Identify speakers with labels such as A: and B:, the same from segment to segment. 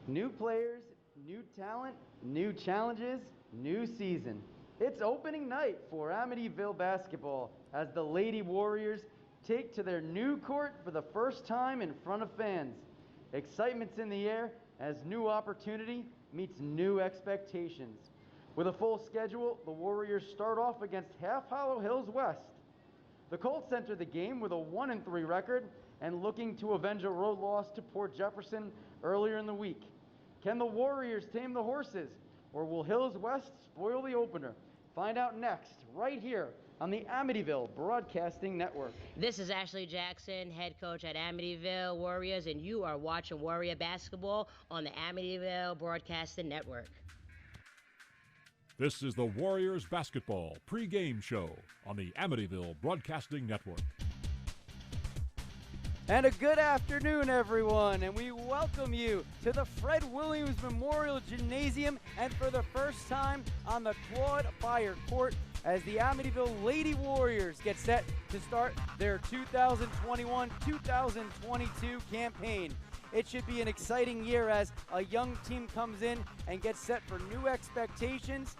A: New players, new talent, new challenges, new season. It's opening night for Amityville basketball as the Lady Warriors take to their new court for the first time in front of fans. Excitement's in the air as new opportunity meets new expectations. With a full schedule, the Warriors start off against Half Hollow Hills West. The Colts enter the game with a 1-3 record and looking to avenge a road loss to Port Jefferson earlier in the week. Can the Warriors tame the horses, or will Hills West spoil the opener? Find out next, right here on the Amityville Broadcasting Network.
B: This is Ashley Jackson, head coach at Amityville Warriors, and you are watching Warrior Basketball on the Amityville Broadcasting Network.
C: This is the Warriors Basketball Pregame Show on the Amityville Broadcasting Network.
A: And a good afternoon, everyone, and we welcome you to the Fred Williams Memorial Gymnasium, and for the first time on the Claude Fire Court, as the Amityville Lady Warriors get set to start their 2021-2022 campaign. It should be an exciting year as a young team comes in and gets set for new expectations.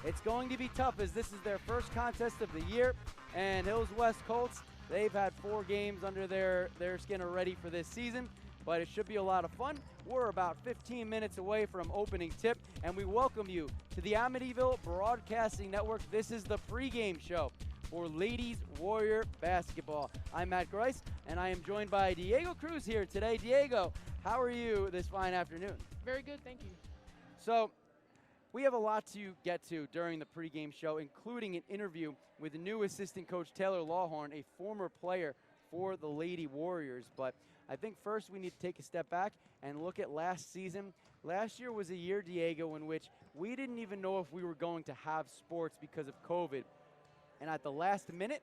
A: It's going to be tough as this is their first contest of the year, and Hills West Colts, they've had 4 games under their skin already for this season, but it should be a lot of fun. We're about 15 minutes away from opening tip, and we welcome you to the Amityville Broadcasting Network. This is the pregame show for Ladies Warrior Basketball. I'm Matt Grice, and I am joined by Diego Cruz here today. Diego, how are you this fine afternoon?
D: Very good, thank you.
A: So, we have a lot to get to during the pregame show, including an interview with new assistant coach Taylor Lawhorn, a former player for the Lady Warriors. But I think first we need to take a step back and look at last season. Last year was a year, Diego, in which we didn't even know if we were going to have sports because of COVID. And at the last minute,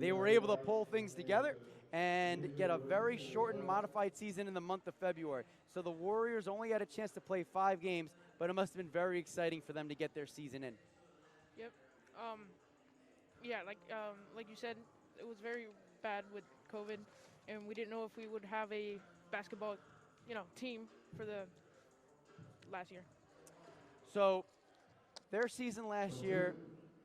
A: they were able to pull things together and get a very shortened, modified season in the month of February. So the Warriors only had a chance to play 5 games, but it must have been very exciting for them to get their season in.
D: Yep. Yeah, like you said, it was very bad with COVID, and we didn't know if we would have a basketball, team for the last year.
A: So their season last year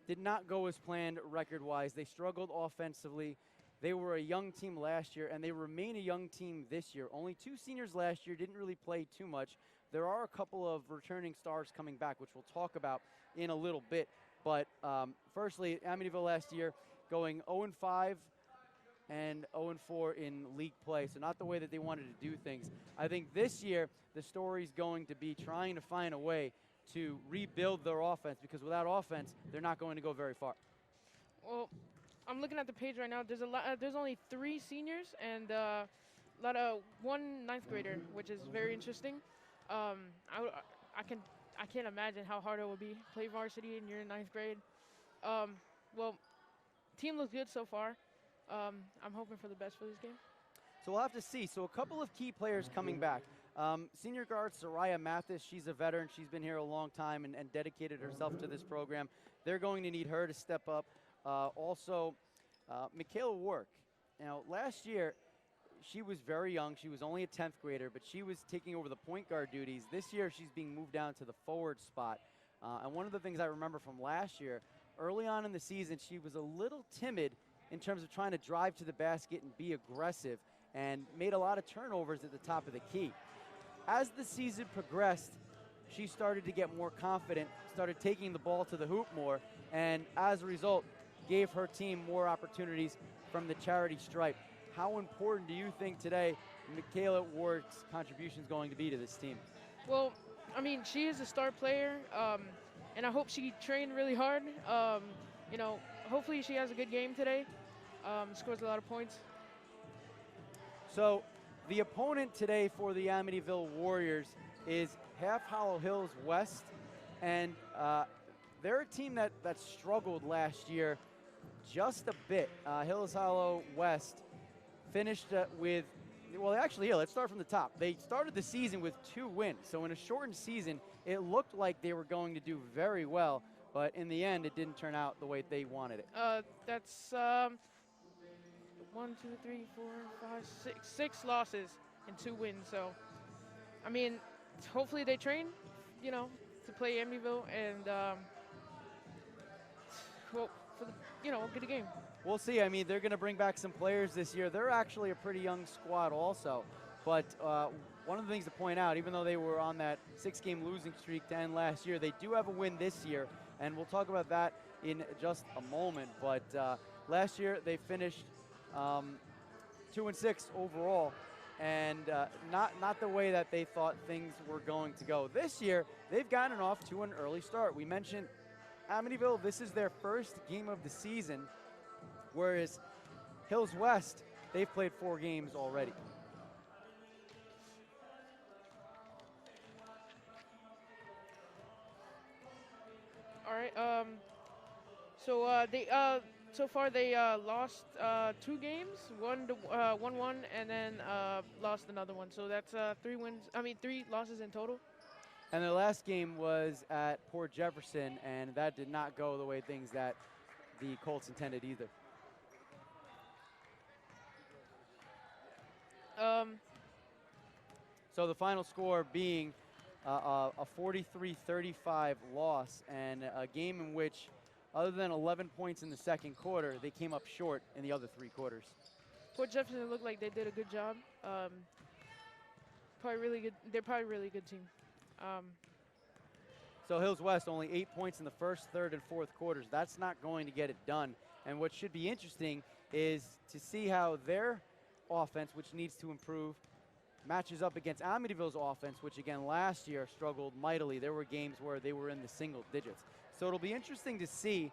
A: did not go as planned record-wise. They struggled offensively. They were a young team last year, and they remain a young team this year. Only 2 seniors last year, didn't really play too much. There are a couple of returning stars coming back, which we'll talk about in a little bit. But firstly, Amityville last year going 0-5 and 0-4 in league play, so not the way that they wanted to do things. I think this year the story's going to be trying to find a way to rebuild their offense, because without offense, they're not going to go very far.
D: Well, I'm looking at the page right now. There's there's only 3 seniors and one ninth grader, which is very interesting. I can't imagine how hard it will be play varsity in your 9th grade. Well, team looks good so far. I'm hoping for the best for this game.
A: So we'll have to see. So a couple of key players coming back. Senior guard Soraya Mathis, she's a veteran. She's been here a long time and dedicated herself to this program. They're going to need her to step up. Also, Michaela Work. Now, last year, she was very young. She was only a 10th grader, but she was taking over the point guard duties. This year, she's being moved down to the forward spot. And one of the things I remember from last year, early on in the season, she was a little timid in terms of trying to drive to the basket and be aggressive, and made a lot of turnovers at the top of the key. As the season progressed, she started to get more confident, started taking the ball to the hoop more, and as a result, gave her team more opportunities from the charity stripe. How important do you think today Michaela Ward's contribution is going to be to this team?
D: Well, I mean, she is a star player, and I hope she trained really hard. Hopefully she has a good game today, scores a lot of points.
A: So the opponent today for the Amityville Warriors is Half Hollow Hills West, and they're a team that struggled last year just a bit. Hills Hollow West finished with, well, actually, here, let's start from the top. They started the season with 2 wins, so in a shortened season, it looked like they were going to do very well, but in the end, it didn't turn out the way they wanted it.
D: That's 1, 2, 3, 4, 5, 6 losses and 2 wins. So, I mean, hopefully they train, to play Amityville and well, for the, get a game.
A: We'll see. I mean, they're going to bring back some players this year. They're actually a pretty young squad also. But one of the things to point out, even though they were on that 6-game losing streak to end last year, they do have a win this year. And we'll talk about that in just a moment. But last year they finished 2-6 overall. And not the way that they thought things were going to go. This year, they've gotten off to an early start. We mentioned Amityville, this is their first game of the season, whereas Hills West, they've played 4 games already.
D: All right. So far they lost 2 games, 1-1, and then lost another one. So that's 3 wins. 3 losses in total.
A: And their last game was at Port Jefferson, and that did not go the way things that the Colts intended either. So the final score being a 43-35 loss, and a game in which, other than 11 points in the second quarter, they came up short in the other 3 quarters.
D: Port Jefferson looked like they did a good job. Probably really good. They're probably a really good team.
A: So Hills West only 8 points in the first, third, and fourth quarters. That's not going to get it done. And what should be interesting is to see how their offense, which needs to improve, matches up against Amityville's offense, which again last year struggled mightily. There were games where they were in the single digits. So it'll be interesting to see.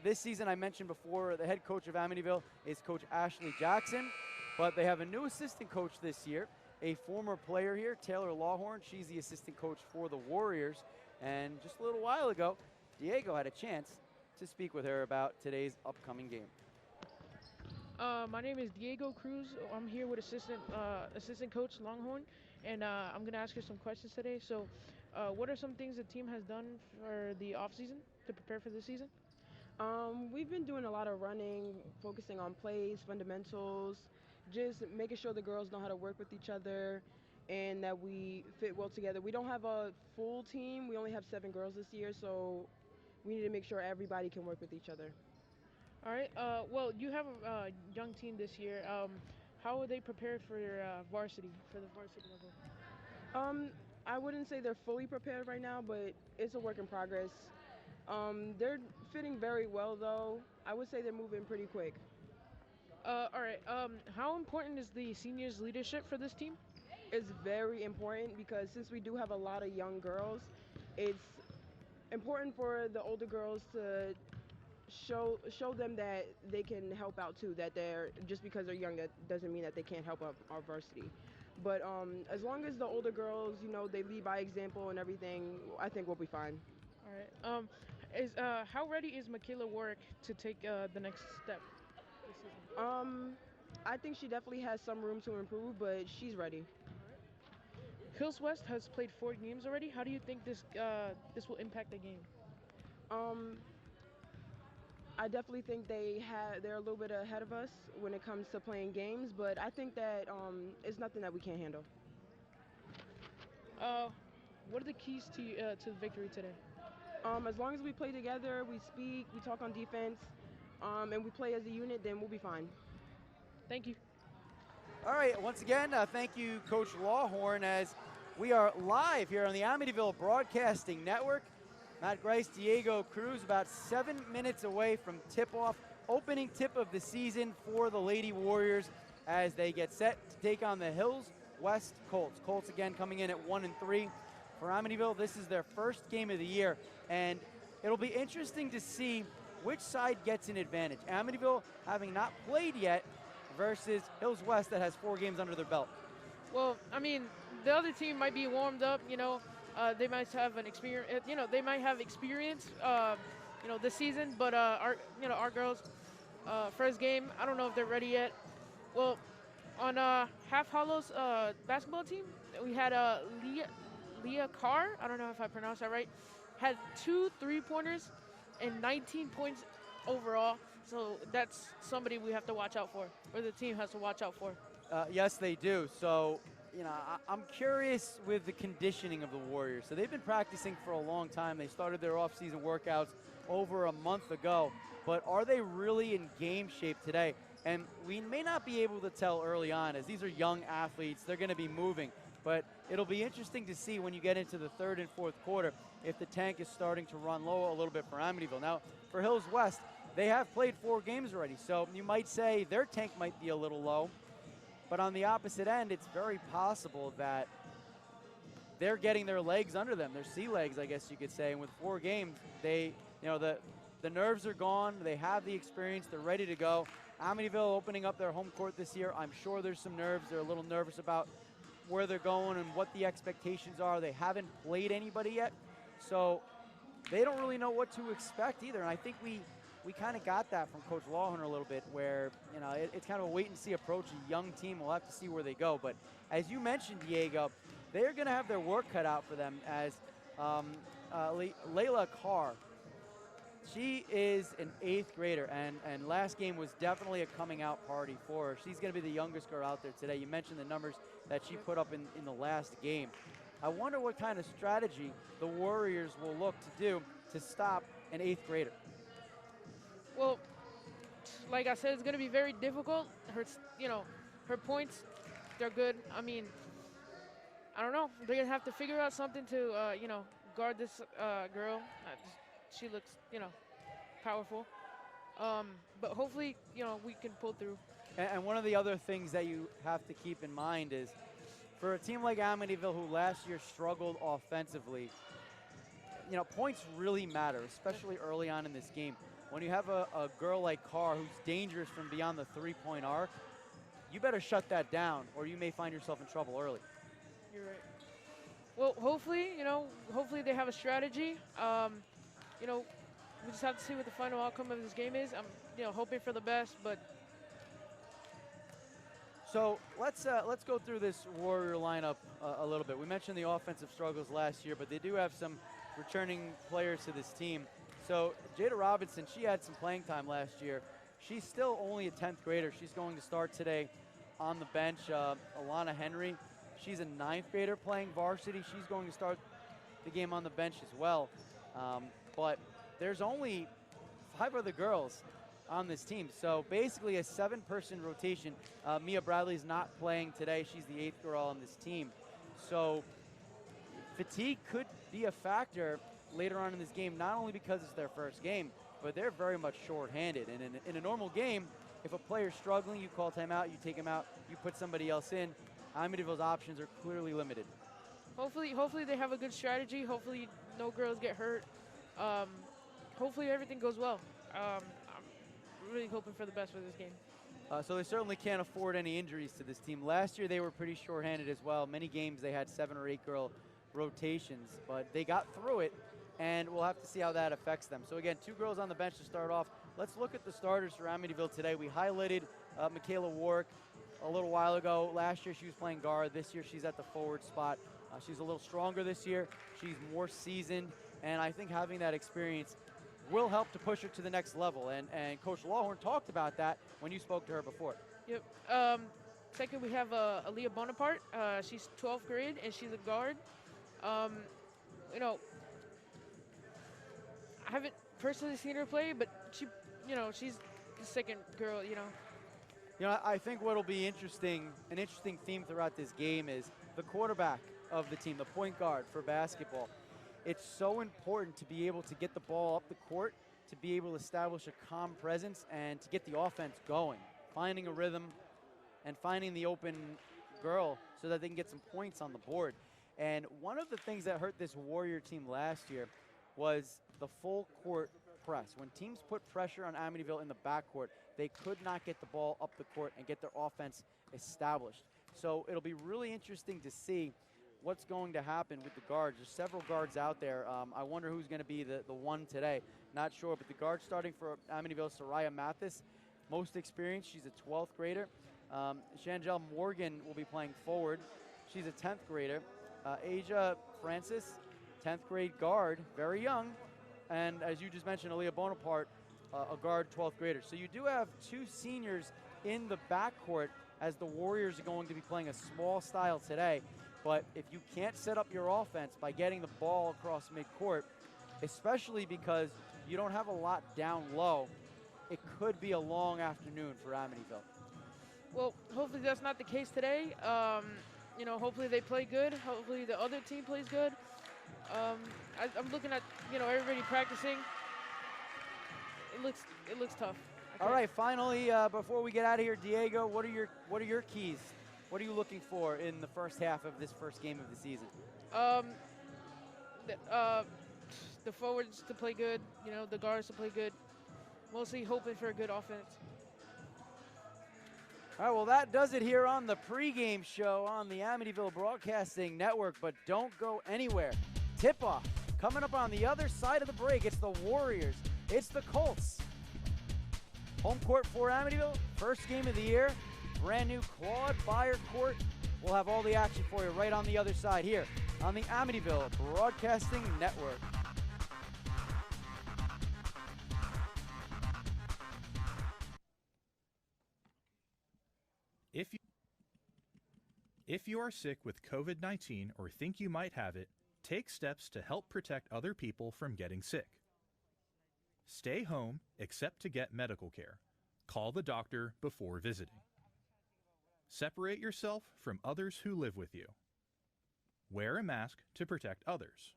A: This season, I mentioned before, the head coach of Amityville is Coach Ashley Jackson, but they have a new assistant coach this year, a former player here, Taylor Lawhorn. She's the assistant coach for the Warriors. And just a little while ago, Diego had a chance to speak with her about today's upcoming game.
D: My name is Diego Cruz. I'm here with assistant coach Longhorn, and I'm going to ask her some questions today. So, what are some things the team has done for the off season to prepare for this season?
E: We've been doing a lot of running, focusing on plays, fundamentals, just making sure the girls know how to work with each other and that we fit well together. We don't have a full team. We only have 7 girls this year, so we need to make sure everybody can work with each other.
D: All right. Well, you have a young team this year. How are they prepared for the varsity level?
E: I wouldn't say they're fully prepared right now, but it's a work in progress. They're fitting very well, though. I would say they're moving pretty quick.
D: All right. How important is the seniors' leadership for this team?
E: It's very important because since we do have a lot of young girls, it's important for the older girls to show them that they can help out too. That they're just because they're young, that doesn't mean that they can't help our varsity. But as long as the older girls, they lead by example and everything, I think we'll be fine.
D: All right. How ready is Michaela Warwick to take the next step this season?
E: I think she definitely has some room to improve, but she's ready.
D: Hills West has played 4 games already. How do you think this will impact the game?
E: I definitely think they're a little bit ahead of us when it comes to playing games, but I think that it's nothing that we can't handle.
D: What are the keys to the victory today?
E: As long as we play together, we speak, we talk on defense, and we play as a unit, then we'll be fine.
D: Thank you.
A: All right, once again, thank you, Coach Lawhorn, as we are live here on the Amityville Broadcasting Network. Matt Grice, Diego Cruz, about 7 minutes away from tip-off, opening tip of the season for the Lady Warriors as they get set to take on the Hills West Colts. Colts again coming in at 1-3. For Amityville, this is their first game of the year, and it'll be interesting to see which side gets an advantage. Amityville having not played yet versus Hills West that has 4 games under their belt.
D: Well, the other team might be warmed up, they might have an experience, they might have experience, this season, but our girls, first game, I don't know if they're ready yet. Well, on Half Hollow's basketball team, we had Leah Carr, I don't know if I pronounced that right, had 2 3-pointers and 19 points overall. So that's somebody we have to watch out for, or the team has to watch out for.
A: Yes, they do. So you know, I'm curious with the conditioning of the Warriors. So they've been practicing for a long time. They started their off-season workouts over a month ago. But are they really in game shape today? And we may not be able to tell early on, as these are young athletes. They're going to be moving. But it'll be interesting to see when you get into the third and fourth quarter if the tank is starting to run low a little bit for Amityville. Now, for Hills West, they have played 4 games already. So you might say their tank might be a little low. But on the opposite end, it's very possible that they're getting their legs under them, their sea legs, I guess you could say. And with 4 games, they, you know, the nerves are gone. They have the experience. They're ready to go. Amityville opening up their home court this year. I'm sure there's some nerves. They're a little nervous about where they're going and what the expectations are. They haven't played anybody yet, so they don't really know what to expect either. And I think we kind of got that from Coach Lawhorn a little bit, where, you know, it's kind of a wait-and-see approach. A young team, we'll have to see where they go. But as you mentioned, Diego, they're going to have their work cut out for them, as Layla Carr, she is an 8th grader, and last game was definitely a coming-out party for her. She's going to be the youngest girl out there today. You mentioned the numbers that she put up in the last game. I wonder what kind of strategy the Warriors will look to do to stop an 8th grader.
D: Well, like I said, it's going to be very difficult. Her points, they're good. I mean, I don't know. They're going to have to figure out something to, guard this girl. She looks, powerful. But hopefully, we can pull through.
A: And one of the other things that you have to keep in mind is, for a team like Amityville, who last year struggled offensively, points really matter, especially early on in this game. When you have a girl like Carr who's dangerous from beyond the 3-point arc, you better shut that down, or you may find yourself in trouble early.
D: You're right. Well, hopefully they have a strategy. We just have to see what the final outcome of this game is. I'm, hoping for the best, but.
A: So let's go through this Warrior lineup a little bit. We mentioned the offensive struggles last year, but they do have some returning players to this team. So Jada Robinson, she had some playing time last year. She's still only a 10th grader. She's going to start today on the bench. Alana Henry, she's a 9th grader playing varsity. She's going to start the game on the bench as well. But there's only 5 other girls on this team. So basically a 7-person rotation. Mia Bradley's not playing today. She's the 8th girl on this team. So fatigue could be a factor later on in this game, not only because it's their first game, but they're very much short-handed. And in a normal game, if a player's struggling, you call timeout, you take him out, you put somebody else in. Amityville's options are clearly limited.
D: Hopefully they have a good strategy. Hopefully no girls get hurt. Hopefully everything goes well. I'm really hoping for the best for this game.
A: So they certainly can't afford any injuries to this team. Last year they were pretty short-handed as well. Many games they had 7 or 8 girl rotations, but they got through it, and we'll have to see how that affects them. So again, 2 girls on the bench to start off. Let's look at the starters for Amityville today. We highlighted Michaela Warwick a little while ago. Last year she was playing guard. This year she's at the forward spot. She's a little stronger this year. She's more seasoned, and I think having that experience will help to push her to the next level. And Coach Lawhorn talked about that when you spoke to her before.
D: Yep. Second, we have Aaliyah Bonaparte. She's 12th grade, and she's a guard. I haven't personally seen her play, but she's the second girl,
A: I think what'll be an interesting theme throughout this game is the quarterback of the team, the point guard for basketball. It's so important to be able to get the ball up the court, to be able to establish a calm presence, and to get the offense going, finding a rhythm and finding the open girl so that they can get some points on the board. And one of the things that hurt this Warrior team last year was the full court press. When teams put pressure on Amityville in the backcourt, they could not get the ball up the court and get their offense established. So it'll be really interesting to see what's going to happen with the guards. There's several guards out there. I wonder who's going to be the one today. Not sure, but the guard starting for Amityville, Soraya Mathis, most experienced. She's a 12th grader. Shangel Morgan will be playing forward. She's a 10th grader. Asia Francis, 10th grade guard, very young. And as you just mentioned, Aaliyah Bonaparte, a guard, 12th grader. So you do have 2 seniors in the backcourt as the Warriors are going to be playing a small style today. But if you can't set up your offense by getting the ball across midcourt, especially because you don't have a lot down low, it could be a long afternoon for Amityville.
D: Well, hopefully that's not the case today. You know, hopefully they play good. Hopefully the other team plays good. I'm looking at, you know, everybody practicing. It looks tough.
A: All right, finally, before we get out of here, Diego, what are your keys? What are you looking for in the first half of this first game of the season?
D: The forwards to play good, you know, the guards to play good. Mostly hoping for a good offense.
A: All right, well, that does it here on the pregame show on the Amityville Broadcasting Network, but don't go anywhere. Tip-off coming up on the other side of the break. It's the Warriors. It's the Colts. Home court for Amityville, first game of the year. Brand new Claude Byer Court. We'll have all the action for you right on the other side here on the Amityville Broadcasting Network.
F: If you are sick with COVID-19 or think you might have it, take steps to help protect other people from getting sick. Stay home except to get medical care. Call the doctor before visiting. Separate yourself from others who live with you. Wear a mask to protect others.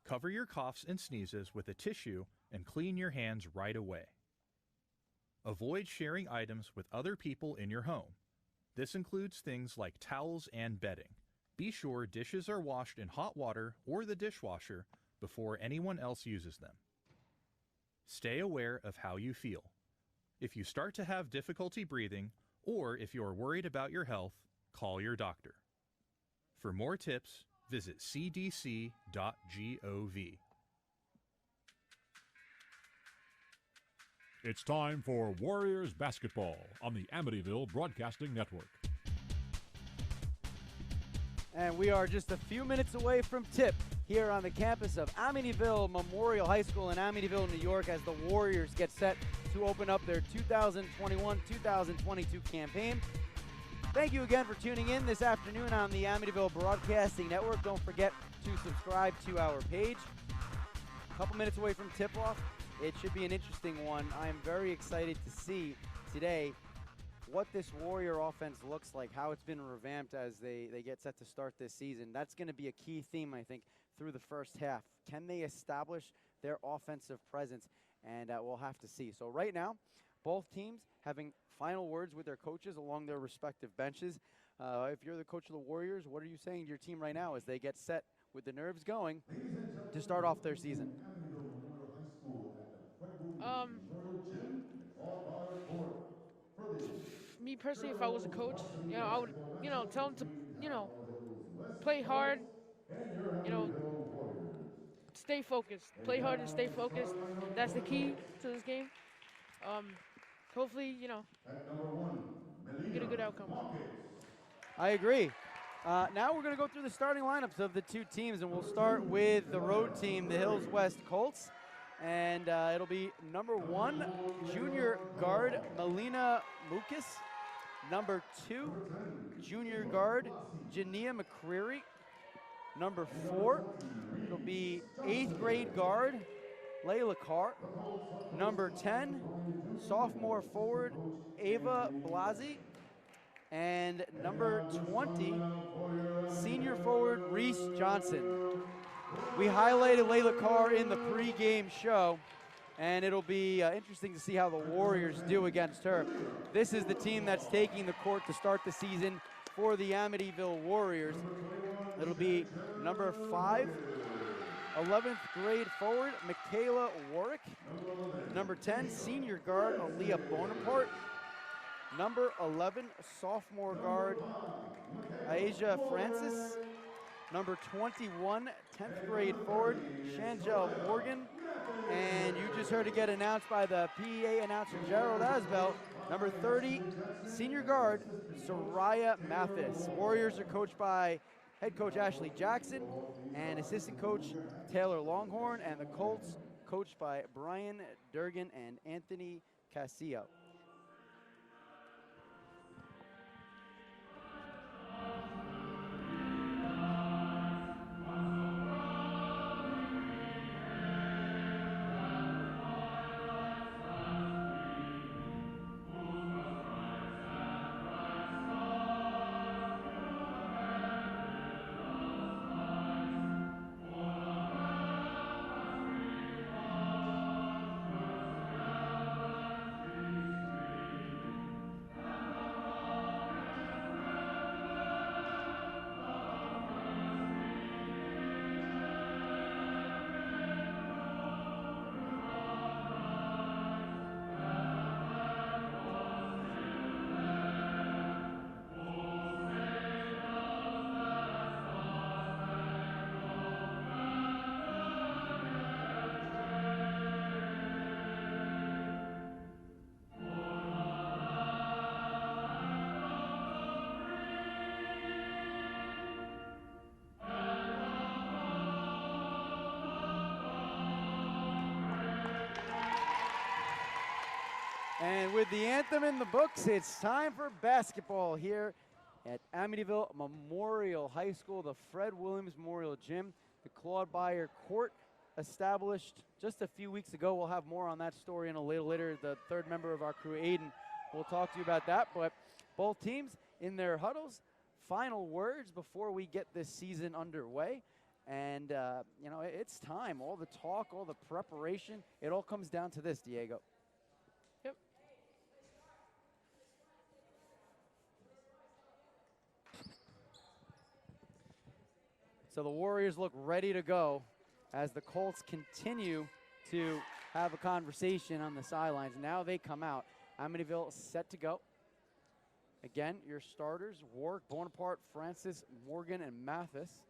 F: Cover your coughs and sneezes with a tissue and clean your hands right away. Avoid sharing items with other people in your home. This includes things like towels and bedding. Be sure dishes are washed in hot water or the dishwasher before anyone else uses them. Stay aware of how you feel. If you start to have difficulty breathing, or if you are worried about your health, call your doctor. For more tips, visit cdc.gov.
C: It's time for Warriors basketball on the Amityville Broadcasting Network.
A: And we are just a few minutes away from tip here on the campus of Amityville Memorial High School in Amityville, New York, as the Warriors get set to open up their 2021-2022 campaign. Thank you again for tuning in this afternoon on the Amityville Broadcasting Network. Don't forget to subscribe to our page. A couple minutes away from tip-off. It should be an interesting one. I am very excited to see today what this Warrior offense looks like, how it's been revamped as they get set to start this season. That's going to be a key theme, I think, through the first half. Can they establish their offensive presence? And we'll have to see. So right now, both teams having final words with their coaches along their respective benches. If you're the coach of the Warriors, what are you saying to your team right now as they get set with the nerves going to start off their season?
D: Me personally, if I was a coach, you know, I would, you know, tell them to, you know, play hard, you know, stay focused. Play hard and stay focused. That's the key to this game. Hopefully, you know, get a good outcome.
A: I agree. Now we're going to go through the starting lineups of the two teams, and we'll start with the road team, the Hills West Colts. And it'll be number 1, junior guard Melina Mukas. Number 2, junior guard Jania McCreary. Number 4, it'll be 8th grade guard Layla Carr. Number 10, sophomore forward Ava Blasi. And number 20, senior forward Reese Johnson. We highlighted Layla Carr in the pregame show, and it'll be interesting to see how the Warriors do against her. This is the team that's taking the court to start the season for the Amityville Warriors. It'll be number 5, 11th grade forward Michaela Warwick. Number 10, senior guard Aaliyah Bonaparte. Number 11, sophomore guard Asia Francis. Number 21, 10th grade forward Shangel Morgan. And you just heard it get announced by the PEA announcer Gerald Asbell. Number 30, senior guard Soraya Mathis. Warriors are coached by head coach Ashley Jackson and assistant coach Taylor Longhorn, and the Colts coached by Brian Durgan and Anthony Casillo. And with the anthem in the books, it's time for basketball here at Amityville Memorial High School, the Fred Williams Memorial Gym, the Claude Beyer Court, established just a few weeks ago. We'll have more on that story in a little later. The third member of our crew, Aiden, will talk to you about that. But both teams in their huddles, final words before we get this season underway. And, you know, it's time. All the talk, all the preparation, it all comes down to this, Diego.
D: Yep.
A: So the Warriors look ready to go as the Colts continue to have a conversation on the sidelines. Now they come out. Amityville set to go. Again, your starters, Warwick, Bonaparte, Francis, Morgan, and Mathis.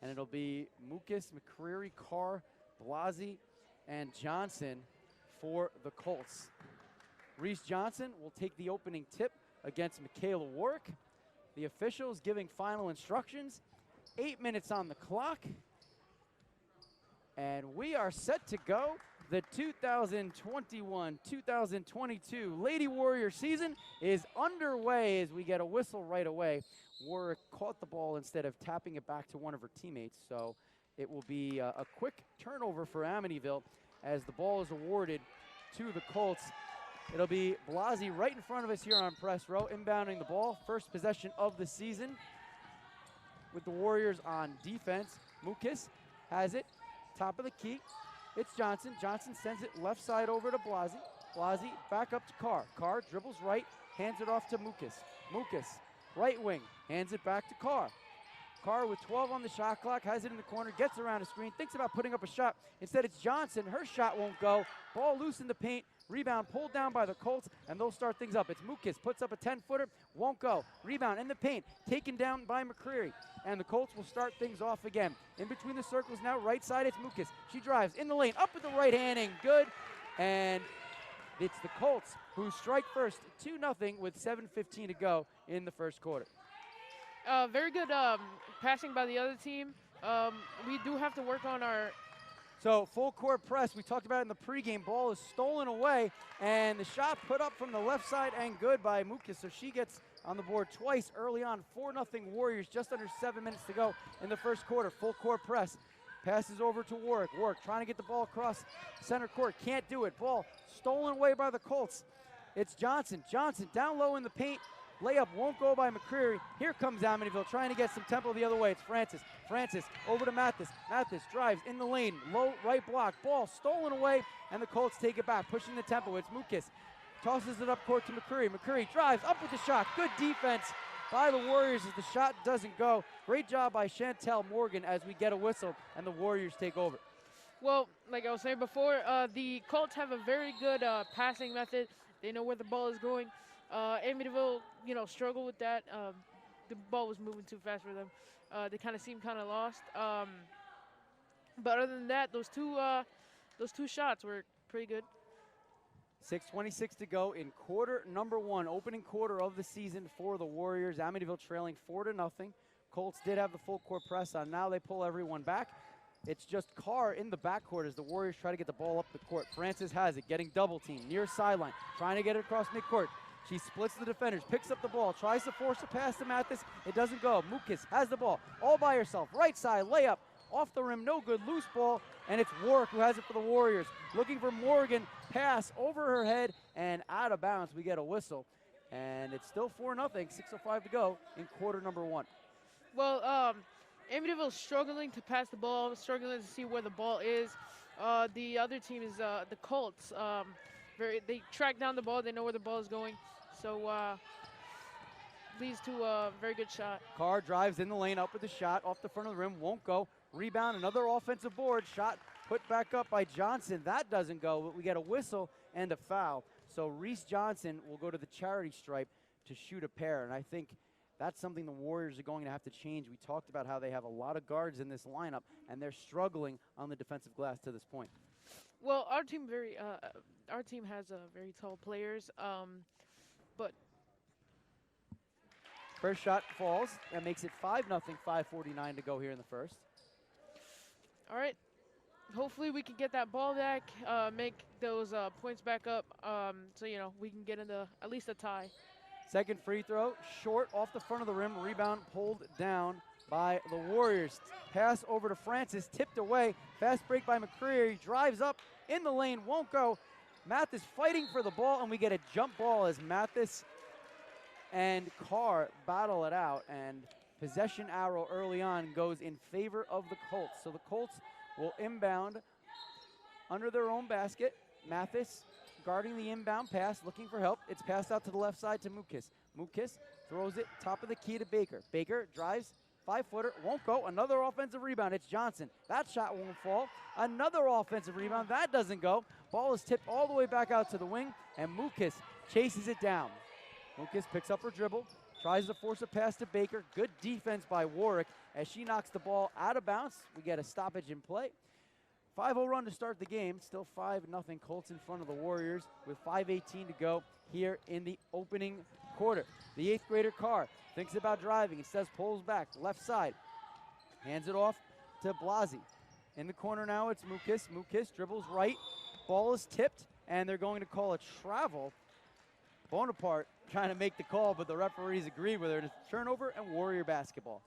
A: And it'll be Mucus, McCreary, Carr, Blasi, and Johnson for the Colts. Reese Johnson will take the opening tip against Michaela Warwick. The officials giving final instructions. 8 minutes on the clock. And we are set to go. The 2021-2022 Lady Warrior season is underway as we get a whistle right away. Warwick caught the ball instead of tapping it back to one of her teammates. So it will be a quick turnover for Amityville as the ball is awarded to the Colts. It'll be Blasi right in front of us here on press row, inbounding the ball. First possession of the season with the Warriors on defense. Mucus has it, top of the key. It's Johnson. Johnson sends it left side over to Blasi. Blasi back up to Carr. Carr dribbles right, hands it off to Mucus. Mucus, right wing, hands it back to Carr. Carr with 12 on the shot clock, has it in the corner, gets around a screen, thinks about putting up a shot. Instead, it's Johnson. Her shot won't go. Ball loose in the paint. Rebound pulled down by the Colts, and they'll start things up. It's Mucus, puts up a 10-footer, won't go. Rebound in the paint, taken down by McCreary. And the Colts will start things off again. In between the circles now, right side, it's Mucus. She drives in the lane, up with the right hand, and good. And it's the Colts who strike first, 2-0 with 7:15 to go in the first quarter.
D: Very good passing by the other team. We do have to work on our...
A: So full court press, we talked about it in the pregame. Ball is stolen away, and the shot put up from the left side and good by Mucus. So she gets on the board twice early on. 4-0 Warriors, just under 7 minutes to go in the first quarter. Full court press. Passes over to Warwick. Warwick trying to get the ball across center court. Can't do it. Ball stolen away by the Colts. It's Johnson. Johnson down low in the paint. Layup won't go by McCreary. Here comes Amityville trying to get some tempo the other way. It's Francis. Francis over to Mathis. Mathis drives in the lane. Low right block. Ball stolen away, and the Colts take it back, pushing the tempo. It's Mucus. Tosses it up court to McCreary. McCreary drives up with the shot. Good defense by the Warriors as the shot doesn't go. Great job by Chantel Morgan as we get a whistle and the Warriors take over.
D: Well, like I was saying before, the Colts have a very good passing method. They know where the ball is going. Amityville, you know, struggled with that. The ball was moving too fast for them. They kind of seemed kind of lost. But other than that, those two shots were pretty good.
A: 6:26 to go in quarter number one, opening quarter of the season for the Warriors. Amityville trailing 4-0. Colts did have the full court press on. Now they pull everyone back. It's just Carr in the backcourt as the Warriors try to get the ball up the court. Francis has it, getting double teamed near sideline, trying to get it across midcourt. She splits the defenders, picks up the ball, tries to force a pass to Mathis. It doesn't go. Mucus has the ball all by herself. Right side, layup, off the rim, no good, loose ball. And it's Warwick who has it for the Warriors. Looking for Morgan, pass over her head and out of bounds. We get a whistle. And it's still 4-0, 6:05 to go in quarter number one.
D: Well, Amityville's struggling to pass the ball, struggling to see where the ball is. The other team is the Colts. They track down the ball. They know where the ball is going. So leads to a very good shot.
A: Carr drives in the lane, up with the shot, off the front of the rim, won't go. Rebound, another offensive board. Shot put back up by Johnson. That doesn't go, but we get a whistle and a foul. So Reese Johnson will go to the charity stripe to shoot a pair. And I think that's something the Warriors are going to have to change. We talked about how they have a lot of guards in this lineup, and they're struggling on the defensive glass to this point.
D: Well, our team has very tall players, but
A: first shot falls. That makes it 5-0, 5:49 to go here in the first.
D: all right. hopefully we can get that ball back, make those points back up, so we can get into at least a tie.
A: Second free throw, short off the front of the rim, rebound pulled down by the Warriors. Pass over to Francis, tipped away, fast break by McCreary, drives up in the lane, won't go. Mathis fighting for the ball, and we get a jump ball as Mathis and Carr battle it out, and possession arrow early on goes in favor of the Colts. So the Colts will inbound under their own basket. Mathis guarding the inbound pass, looking for help. It's passed out to the left side to Mukis. Mukis throws it top of the key to Baker. Baker drives, 5-footer, won't go. Another offensive rebound. It's Johnson. That shot won't fall. Another offensive rebound. That doesn't go. Ball is tipped all the way back out to the wing, and Mukis chases it down. Mukis picks up her dribble, tries to force a pass to Baker. Good defense by Warwick as she knocks the ball out of bounds. We get a stoppage in play. 5-0 run to start the game. Still 5-0 Colts in front of the Warriors with 5:18 to go here in the opening quarter. The 8th grader Carr thinks about driving. Instead pulls back, left side. Hands it off to Blasi. In the corner now, it's Mukis. Mukis dribbles right. Ball is tipped, and they're going to call a travel. Bonaparte trying to make the call, but the referees agree with her. It's turnover and Warrior basketball.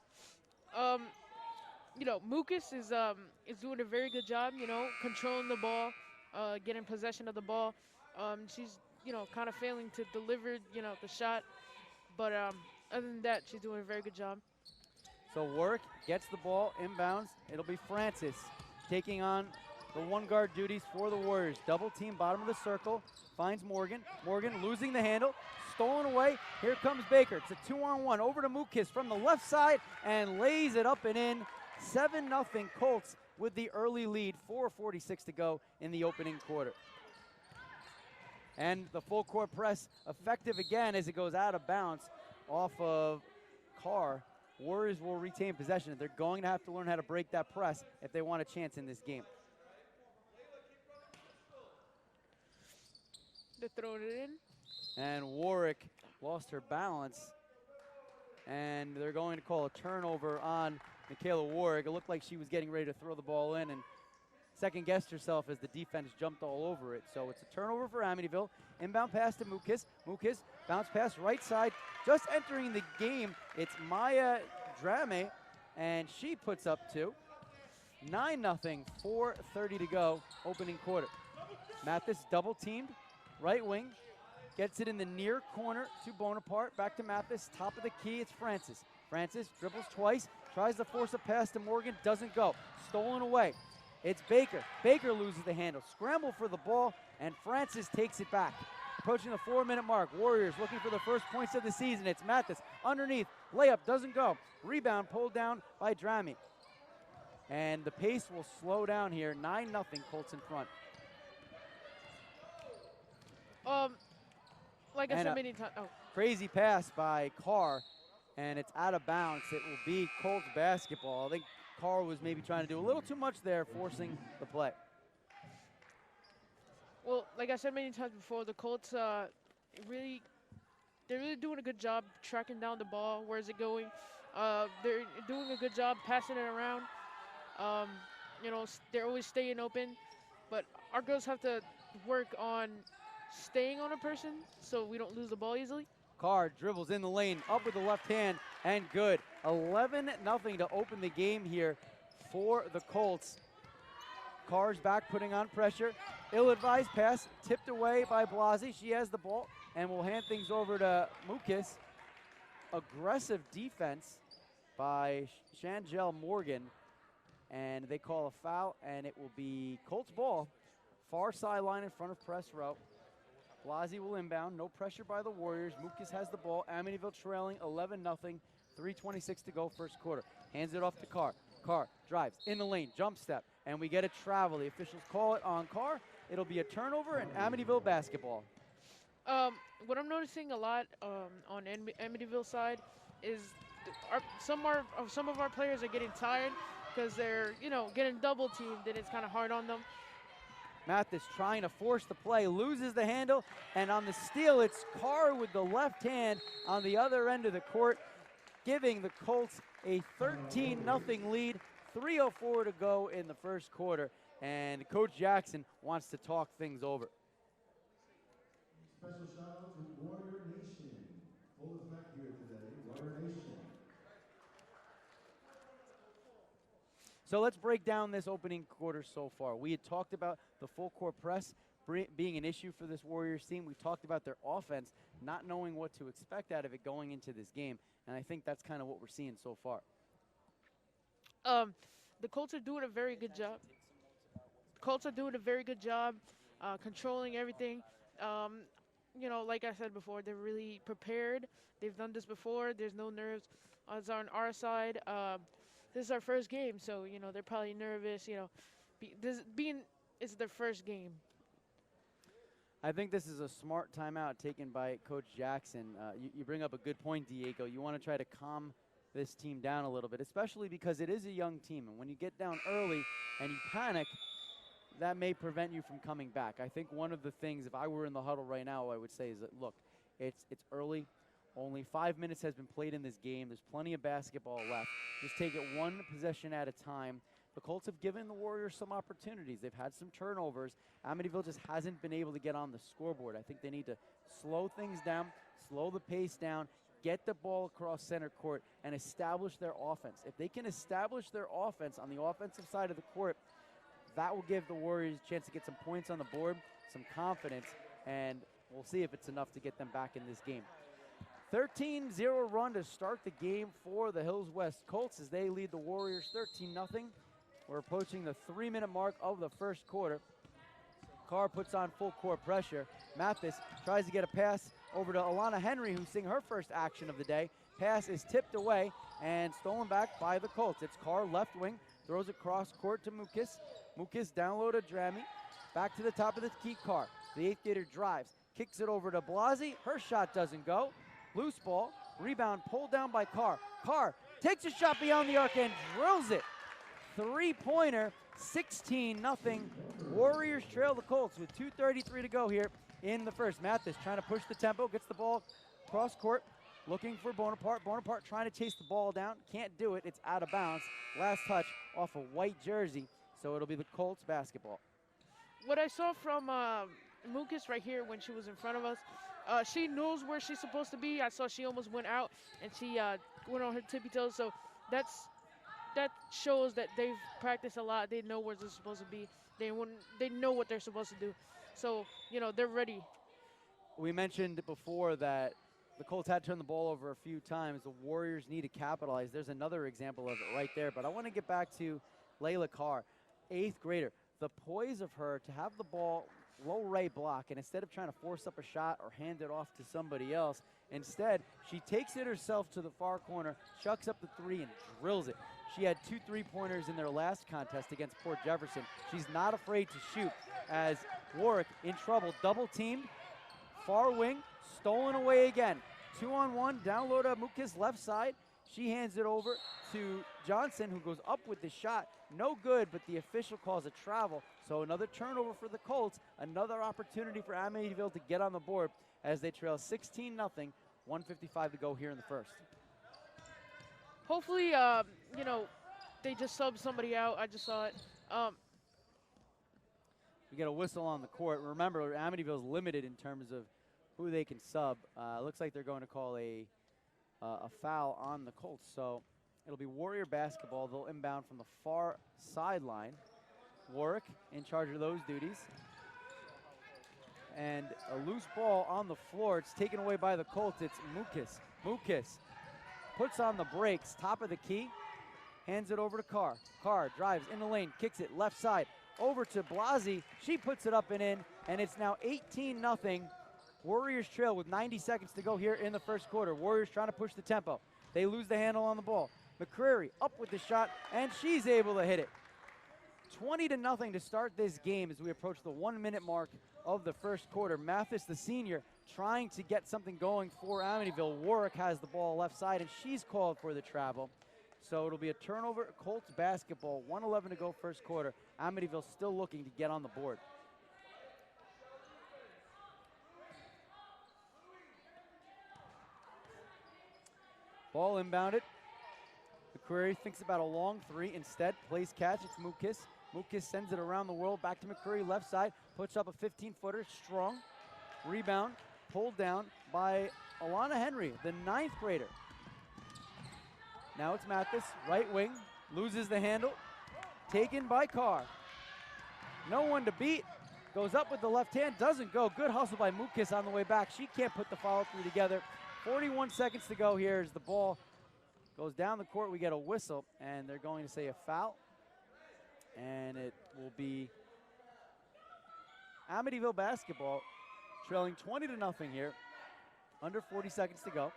D: Mukis is doing a very good job, controlling the ball, getting possession of the ball. She's, kind of failing to deliver, the shot. But other than that, she's doing a very good job.
A: So Warwick gets the ball inbounds. It'll be Francis taking on the one-guard duties for the Warriors. Double team, bottom of the circle, finds Morgan. Morgan losing the handle, stolen away. Here comes Baker. It's a 2-on-1 over to Mukis from the left side and lays it up and in. 7-0 Colts with the early lead. 4:46 to go in the opening quarter. And the full court press effective again as it goes out of bounds off of Carr. Warriors will retain possession. They're going to have to learn how to break that press if they want a chance in this game.
D: They're throwing it in.
A: And Warwick lost her balance. And they're going to call a turnover on Michaela Warwick. It looked like she was getting ready to throw the ball in and second-guessed herself as the defense jumped all over it. So it's a turnover for Amityville. Inbound pass to Mukis. Mukis, bounce pass right side. Just entering the game, it's Maya Drame, and she puts up 2. 9-0, 4:30 to go, opening quarter. Mathis double-teamed, right wing. Gets it in the near corner to Bonaparte. Back to Mathis, top of the key, it's Francis. Francis dribbles twice, tries to force a pass to Morgan, doesn't go. Stolen away. It's Baker. Baker loses the handle. Scramble for the ball, and Francis takes it back. Approaching the 4-minute mark. Warriors looking for the first points of the season. It's Mathis underneath. Layup doesn't go. Rebound pulled down by Drami. And the pace will slow down here. 9-0 Colts in front.
D: Like I said many times. Oh.
A: Crazy pass by Carr, and it's out of bounds. It will be Colts basketball. I think Carr was maybe trying to do a little too much there, forcing the play.
D: Well, like I said many times before, the Colts they're really doing a good job tracking down the ball. Where's it going? They're doing a good job passing it around. They're always staying open, but our girls have to work on staying on a person so we don't lose the ball easily.
A: Carr dribbles in the lane, up with the left hand, and good. 11-0 to open the game here for the Colts. Carr's back, putting on pressure. Ill-advised pass, tipped away by Blasi. She has the ball, and will hand things over to Mukis. Aggressive defense by Shangel Morgan, and they call a foul, and it will be Colts ball. Far sideline in front of press row. Blasi will inbound, no pressure by the Warriors. Mukis has the ball. Amityville trailing 11-0, 3:26 to go first quarter. Hands it off to Carr. Carr drives in the lane, jump step, and we get a travel. The officials call it on Carr. It'll be a turnover and Amityville basketball.
D: What I'm noticing a lot on Amityville side is some of our players are getting tired because they're getting double teamed, and it's kind of hard on them.
A: Mathis trying to force the play, loses the handle, and on the steal, it's Carr with the left hand on the other end of the court, giving the Colts a 13-0 lead. 3:04 to go in the first quarter. and Coach Jackson wants to talk things over.
G: Special shout out to Warrior Nation. Full effect here today, Warrior Nation.
A: So let's break down this opening quarter so far. We had talked about the full court press being an issue for this Warriors team. We talked about their offense not knowing what to expect out of it going into this game, and I think that's kind of what we're seeing so far.
D: The Colts are doing a very good job. Controlling everything. You know, like I said before, they're really prepared. They've done this before. There's no nerves on our side. This is our first game, so, you know, they're probably nervous. You know, it's their first game.
A: I think this is a smart timeout taken by Coach Jackson. You bring up a good point, Diego. You want to try to calm this team down a little bit, especially because it is a young team. And when you get down early and you panic, that may prevent you from coming back. I think one of the things, if I were in the huddle right now, I would say is that, look, it's early. Only 5 minutes has been played in this game. There's plenty of basketball left. Just take it one possession at a time. The Colts have given the Warriors some opportunities. They've had some turnovers. Amityville just hasn't been able to get on the scoreboard. I think they need to slow things down, slow the pace down, get the ball across center court, and establish their offense. If they can establish their offense on the offensive side of the court, that will give the Warriors a chance to get some points on the board, some confidence, and we'll see if it's enough to get them back in this game. 13-0 run to start the game for the Hills West Colts as they lead the Warriors 13-0. We're approaching the 3-minute mark of the first quarter. Carr puts on full court pressure. Mathis tries to get a pass over to Alana Henry, who's seeing her first action of the day. Pass is tipped away and stolen back by the Colts. It's Carr left wing, throws it cross court to Mucus. Mucus down low to Drami. Back to the top of the key. Carr. The eighth grader drives, kicks it over to Blasi. Her shot doesn't go. Loose ball, rebound pulled down by Carr. Carr takes a shot beyond the arc and drills it. Three-pointer, 16-0. Warriors trail the Colts with 2:33 to go here in the first. Mathis trying to push the tempo, gets the ball cross court, looking for Bonaparte. Bonaparte trying to chase the ball down, can't do it. It's out of bounds. Last touch off a white jersey, so it'll be the Colts basketball.
D: What I saw from Mucus right here when she was in front of us, she knows where she's supposed to be. I saw she almost went out, and she went on her tippy toes. So that shows that they've practiced a lot. They know where they're supposed to be. They know what they're supposed to do. So, you know, they're ready.
A: We mentioned before that the Colts had turned the ball over a few times. The Warriors need to capitalize. There's another example of it right there. But I want to get back to Layla Carr, eighth grader. The poise of her to have the ball low right block, and instead of trying to force up a shot or hand it off to somebody else, instead she takes it herself to the far corner, chucks up the three, and drills it. She had 2 3-pointers in their last contest against Port Jefferson. She's not afraid to shoot as Warwick in trouble, double teamed, far wing, stolen away again. 2-on-1, down low to Mucus left side. She hands it over to Johnson, who goes up with the shot. No good, but the official calls a travel. So another turnover for the Colts, another opportunity for Amityville to get on the board as they trail 16-0, 1:55 to go here in the first.
D: Hopefully, you know, they just sub somebody out. I just saw it.
A: We get a whistle on the court. Remember, Amityville's limited in terms of who they can sub. Looks like they're going to call a foul on the Colts. So it'll be Warrior basketball. They'll inbound from the far sideline. Warwick in charge of those duties. And a loose ball on the floor. It's taken away by the Colts. It's Mucus. Mucus puts on the brakes, top of the key, hands it over to Carr. Carr drives in the lane, kicks it left side, over to Blasi. She puts it up and in, and it's now 18-0. Warriors trail with 90 seconds to go here in the first quarter. Warriors trying to push the tempo. They lose the handle on the ball. McCreary up with the shot, and she's able to hit it. 20-0 to start this game as we approach the 1-minute mark of the first quarter. Mathis, the senior, trying to get something going for Amityville. Warwick has the ball left side, and she's called for the travel. So it'll be a turnover, Colts basketball, 1:11 to go first quarter. Amityville still looking to get on the board. Ball inbounded. McCreary thinks about a long three. Instead, plays catch. It's Mucus. Mucus sends it around the world, back to McCurry, left side, puts up a 15-footer, strong. Rebound, pulled down by Alana Henry, the 9th grader. Now it's Mathis, right wing, loses the handle, taken by Carr. No one to beat, goes up with the left hand, doesn't go. Good hustle by Mucus on the way back. She can't put the follow-through together. 41 seconds to go here as the ball goes down the court. We get a whistle, and they're going to say a foul. And it will be Amityville basketball trailing 20-0 here. Under 40 seconds to go.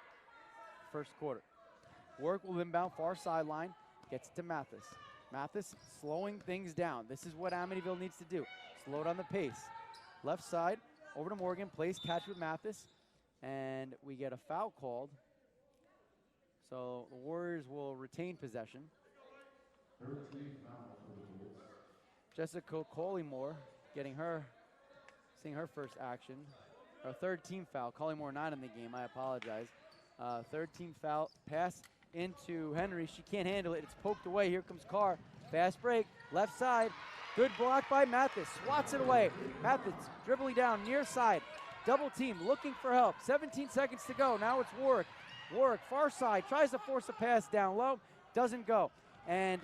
A: First quarter. Warwick will inbound far sideline. Gets it to Mathis. Mathis slowing things down. This is what Amityville needs to do. Slow down the pace. Left side, over to Morgan. Plays catch with Mathis. And we get a foul called. So the Warriors will retain possession. Jessica Collymore getting seeing her first action. Our third team foul. Collymore not in the game, I apologize. Third team foul, pass into Henry. She can't handle it, it's poked away. Here comes Carr, fast break, left side. Good block by Mathis, swats it away. Mathis dribbling down near side. Double team, looking for help. 17 seconds to go, now it's Warwick. Warwick, far side, tries to force a pass down low, doesn't go. And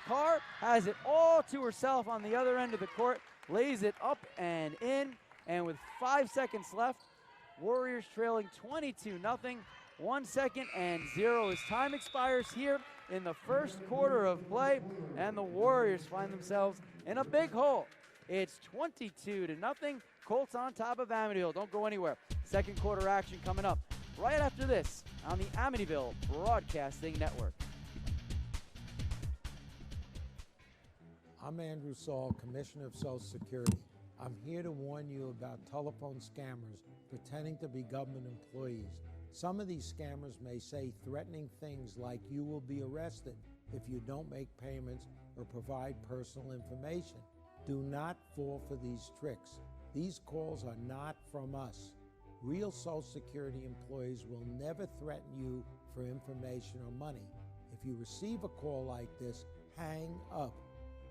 A: Carr has it all to herself on the other end of the court, lays it up and in, and with 5 seconds left, Warriors trailing 22-0, 1 second and 0 as time expires here in the first quarter of play, and the Warriors find themselves in a big hole. It's 22-0, Colts on top of Amityville. Don't go anywhere. Second quarter action coming up right after this on the Amityville Broadcasting Network.
H: I'm Andrew Saul, Commissioner of Social Security. I'm here to warn you about telephone scammers pretending to be government employees. Some of these scammers may say threatening things like you will be arrested if you don't make payments or provide personal information. Do not fall for these tricks. These calls are not from us. Real Social Security employees will never threaten you for information or money. If you receive a call like this, hang up.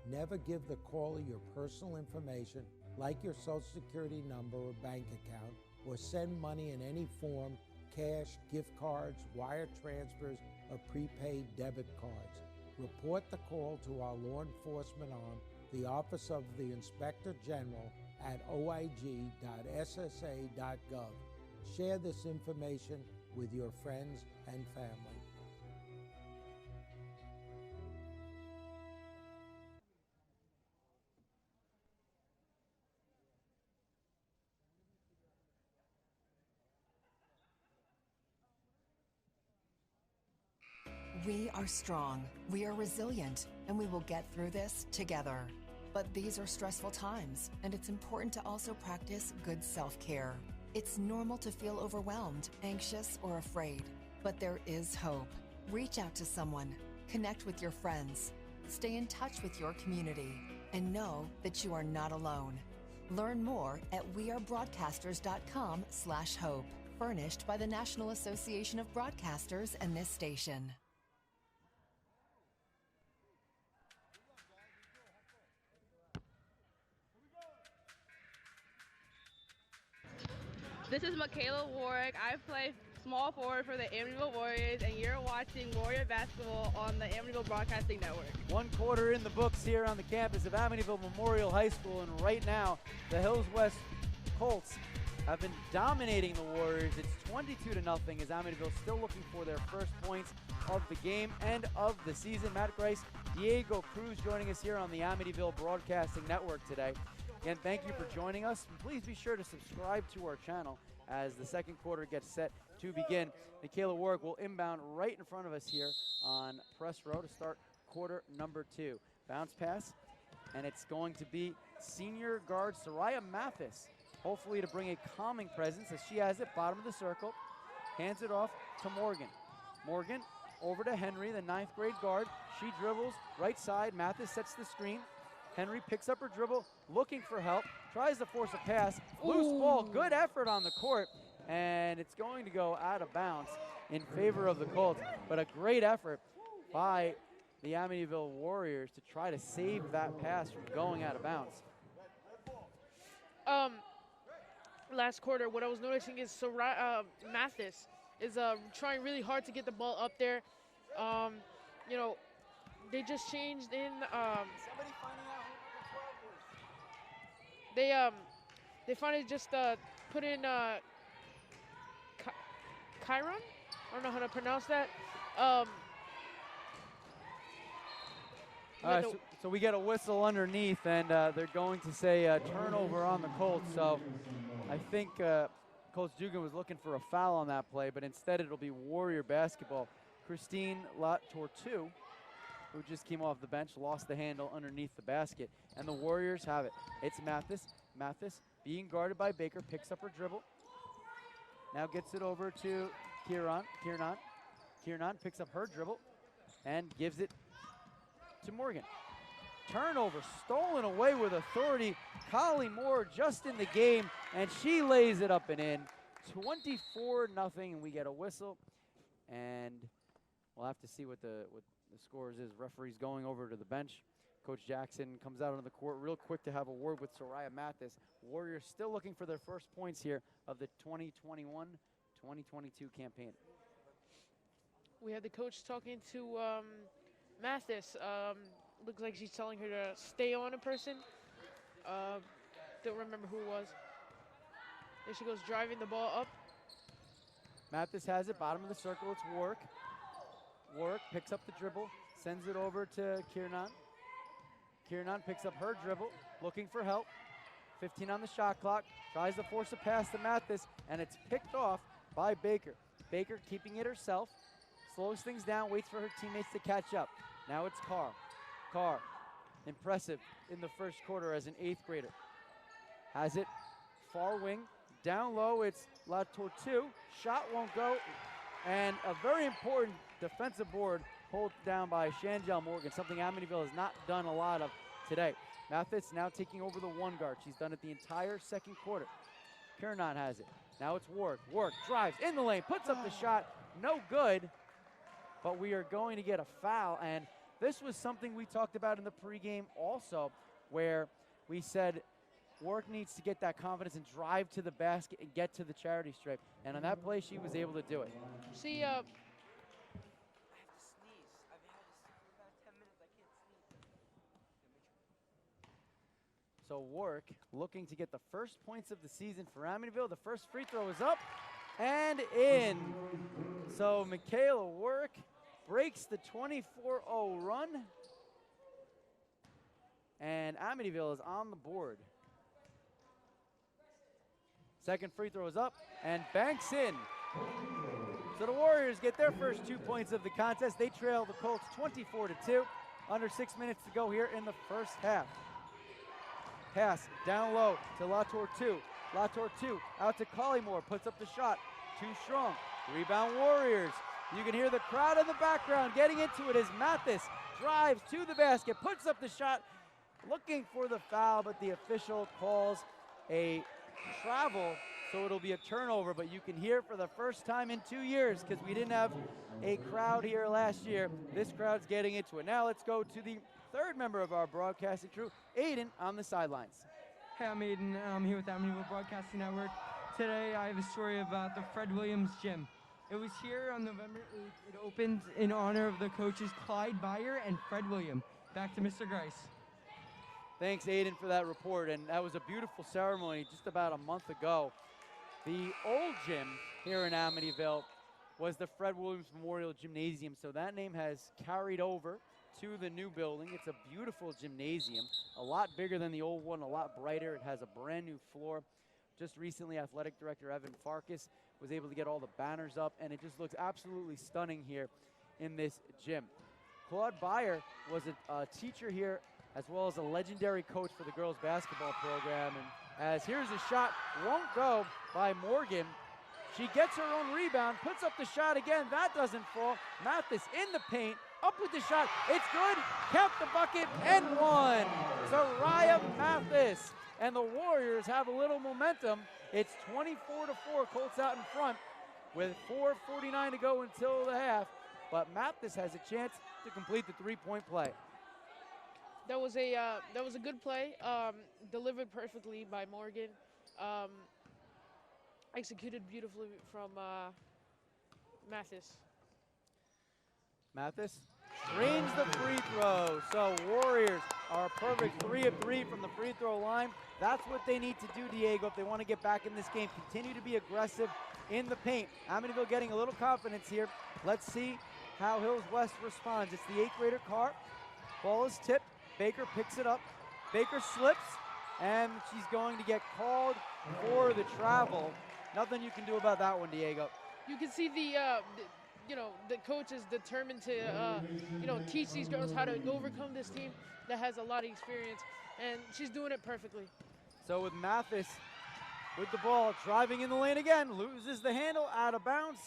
H: Never give the caller your personal information, like your Social Security number or bank account, or send money in any form, cash, gift cards, wire transfers, or prepaid debit cards. Report the call to our law enforcement arm, the Office of the Inspector General, at oig.ssa.gov. Share this information with your friends and family.
I: We are strong, we are resilient, and we will get through this together. But these are stressful times, and it's important to also practice good self-care. It's normal to feel overwhelmed, anxious, or afraid, but there is hope. Reach out to someone, connect with your friends, stay in touch with your community, and know that you are not alone. Learn more at wearebroadcasters.com/hope, furnished by the National Association of Broadcasters and this station.
J: This is Michaela Warwick. I play small forward for the Amityville Warriors, and you're watching Warrior Basketball on the Amityville Broadcasting Network. 1
A: quarter in the books here on the campus of Amityville Memorial High School, and right now the Hills West Colts have been dominating the Warriors. It's 22-0 as Amityville still looking for their first points of the game and of the season. Matt Grice, Diego Cruz joining us here on the Amityville Broadcasting Network today. Again, thank you for joining us. And please be sure to subscribe to our channel as the second quarter gets set to begin. Michaela Warwick will inbound right in front of us here on press row to start quarter number 2. Bounce pass, and it's going to be senior guard Soraya Mathis, hopefully to bring a calming presence as she has it, bottom of the circle. Hands it off to Morgan. Morgan over to Henry, the 9th grade guard. She dribbles right side. Mathis sets the screen. Henry picks up her dribble, looking for help, tries to force a pass. Loose ball, good effort on the court, and it's going to go out of bounds in favor of the Colts. But a great effort by the Amityville Warriors to try to save that pass from going out of bounds.
D: Last quarter, what I was noticing is Mathis is trying really hard to get the ball up there. You know, they just changed in.
A: Somebody finding out who number 12 is.
D: They finally just put in Chiron. I don't know how to pronounce that.
A: All right, so we get a whistle underneath, and they're going to say turnover on the Colts. So I think Coach Dugan was looking for a foul on that play, but instead it'll be Warrior basketball. Christine Latortu, who just came off the bench, lost the handle underneath the basket, and the Warriors have it. It's Mathis. Mathis being guarded by Baker, picks up her dribble. Now gets it over to Kieran. Kieran picks up her dribble and gives it to Morgan. Turnover, stolen away with authority. Collie Moore just in the game, and she lays it up and in. 24-0, and we get a whistle. And we'll have to see what the scores is. Referee's going over to the bench. Coach Jackson comes out on the court real quick to have a word with Soraya Mathis. Warriors still looking for their first points here of the 2021-2022 campaign.
D: We had the coach talking to Mathis. Looks like she's telling her to stay on a person. Don't remember who it was. There she goes, driving the ball up.
A: Mathis has it, bottom of the circle, it's Warwick. Warwick picks up the dribble, sends it over to Kieran. Kieran picks up her dribble, looking for help. 15 on the shot clock, tries to force a pass to Mathis, and it's picked off by Baker. Baker keeping it herself, slows things down, waits for her teammates to catch up. Now it's Carr. Carr, impressive in the first quarter as an 8th grader. Has it, far wing, down low, it's La Tortue. Shot won't go, and a very important defensive board pulled down by Shangel Morgan, something Amityville has not done a lot of today. Mathis now taking over the one guard. She's done it the entire second quarter. Kiernan has it. Now it's Warwick. Warwick drives in the lane, puts up the shot, no good, but we are going to get a foul, and this was something we talked about in the pregame also, where we said Warwick needs to get that confidence and drive to the basket and get to the charity stripe. And on that play, she was able to do it.
D: See,
A: I have to sneeze. I've had this for about 10 minutes. I can't sneeze. So Warwick looking to get the first points of the season for Amityville. The first free throw is up and in. So Michaela Warwick breaks the 24-0 run, and Amityville is on the board. Second free throw is up and banks in. So the Warriors get their first 2 points of the contest. They trail the Colts 24-2. Under 6 minutes to go here in the first half. Pass down low to La Tortue. La Tortue out to Collymore, puts up the shot. Too strong. Rebound Warriors. You can hear the crowd in the background getting into it as Mathis drives to the basket, puts up the shot, looking for the foul, but the official calls a travel, so it'll be a turnover. But you can hear for the first time in 2 years, because we didn't have a crowd here last year, this crowd's getting into it. Now let's go to the third member of our broadcasting crew, Aiden, on the sidelines.
K: Hey, I'm Aiden. I'm here with the Amityville Broadcasting Network. Today I have a story about the Fred Williams Gym. It was here on November 8th. It opened in honor of the coaches Clyde Beyer and Fred Williams. Back to Mr. Grice.
A: Thanks, Aiden, for that report. And that was a beautiful ceremony just about a month ago. The old gym here in Amityville was the Fred Williams Memorial Gymnasium. So that name has carried over to the new building. It's a beautiful gymnasium, a lot bigger than the old one, a lot brighter. It has a brand new floor. Just recently, Athletic Director Evan Farkas was able to get all the banners up, and it just looks absolutely stunning here in this gym. Claude Beyer was a teacher here, as well as a legendary coach for the girls basketball program. And as here's a shot, won't go by Morgan. She gets her own rebound, puts up the shot again. That doesn't fall. Mathis in the paint, up with the shot. It's good. Count the bucket and one. Soraya Mathis. And the Warriors have a little momentum. It's 24-4, Colts out in front with 4:49 to go until the half. but Mathis has a chance to complete the three-point play.
D: That was a good play, delivered perfectly by Morgan, executed beautifully from Mathis.
A: Mathis drains the free throw. So Warriors are a perfect 3 of 3 from the free throw line. That's what they need to do, Diego, if they want to get back in this game. Continue to be aggressive in the paint. Amityville getting a little confidence here. Let's see how Hills West responds. It's the 8th grader Carr. Ball is tipped. Baker picks it up. Baker slips, and she's going to get called for the travel. Nothing you can do about that one, Diego.
D: You can see the coach is determined to, teach these girls how to overcome this team that has a lot of experience, and she's doing it perfectly.
A: So with Mathis with the ball, driving in the lane again, loses the handle, out of bounds,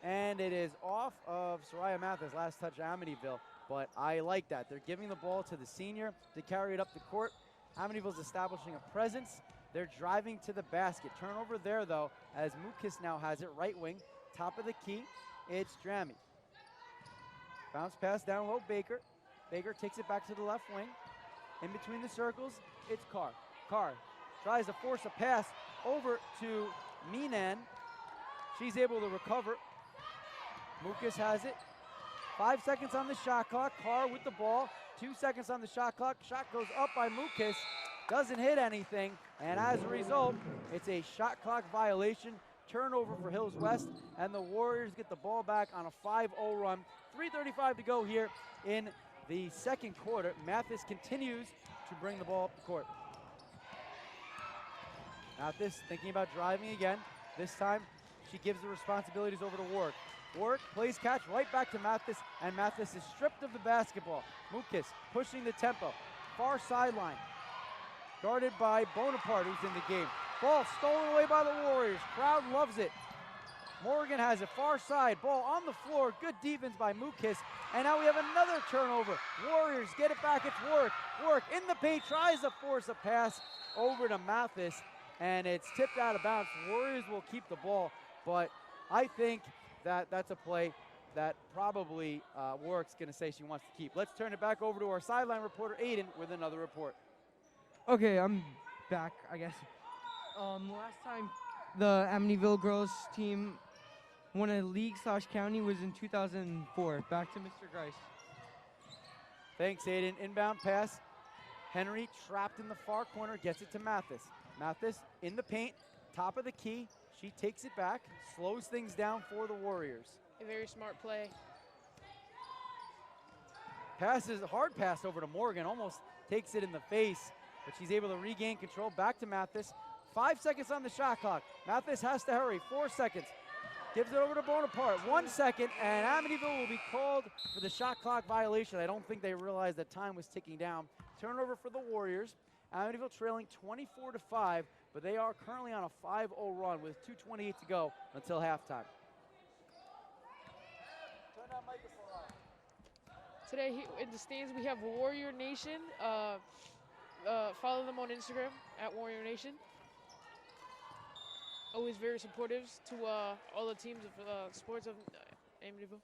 A: and it is off of Soraya Mathis, last touch Amityville. But I like that. They're giving the ball to the senior to carry it up the court. Amityville's establishing a presence. They're driving to the basket. Turnover there, though, as Mukis now has it, right wing, top of the key. It's Drammy. Bounce pass down low, Baker. Baker takes it back to the left wing. In between the circles, it's Carr. Carr tries to force a pass over to Minan. She's able to recover. Mukis has it. 5 seconds on the shot clock. Carr with the ball. 2 seconds on the shot clock. Shot goes up by Mukis. Doesn't hit anything. And as a result, it's a shot clock violation. Turnover for Hills West. And the Warriors get the ball back on a 5-0 run. 3:35 to go here in the second quarter. Mathis continues to bring the ball up the court. Mathis thinking about driving again. This time, she gives the responsibilities over to Warwick. Warwick plays catch right back to Mathis, and Mathis is stripped of the basketball. Mukis pushing the tempo. Far sideline. Guarded by Bonaparte, who's in the game. Ball stolen away by the Warriors. Crowd loves it. Morgan has it far side. Ball on the floor. Good defense by Mukis. And now we have another turnover. Warriors get it back. It's Warwick. Warwick in the paint. Tries to force a pass over to Mathis. And it's tipped out of bounds. Warriors will keep the ball. But I think that's a play that probably Warwick's going to say she wants to keep. Let's turn it back over to our sideline reporter, Aiden, with another report.
K: Okay, I'm back, I guess. Last time the Amityville girls team won a league/county was in 2004. Back to Mr. Grice.
A: Thanks, Aiden. Inbound pass. Henry trapped in the far corner, gets it to Mathis. Mathis in the paint, top of the key. She takes it back, slows things down for the Warriors.
D: A very smart play.
A: Passes, hard pass over to Morgan, almost takes it in the face, but she's able to regain control. Back to Mathis. 5 seconds on the shot clock. Mathis has to hurry. 4 seconds. Gives it over to Bonaparte. 1 second, and Amityville will be called for the shot clock violation. I don't think they realized that time was ticking down. Turnover for the Warriors. Amityville trailing 24-5, but they are currently on a 5-0 run with 2:28 to go until halftime. Turn that microphone on.
D: Today in the stands we have Warrior Nation. Follow them on Instagram at Warrior Nation. Always very supportive to all the teams of sports of Amityville.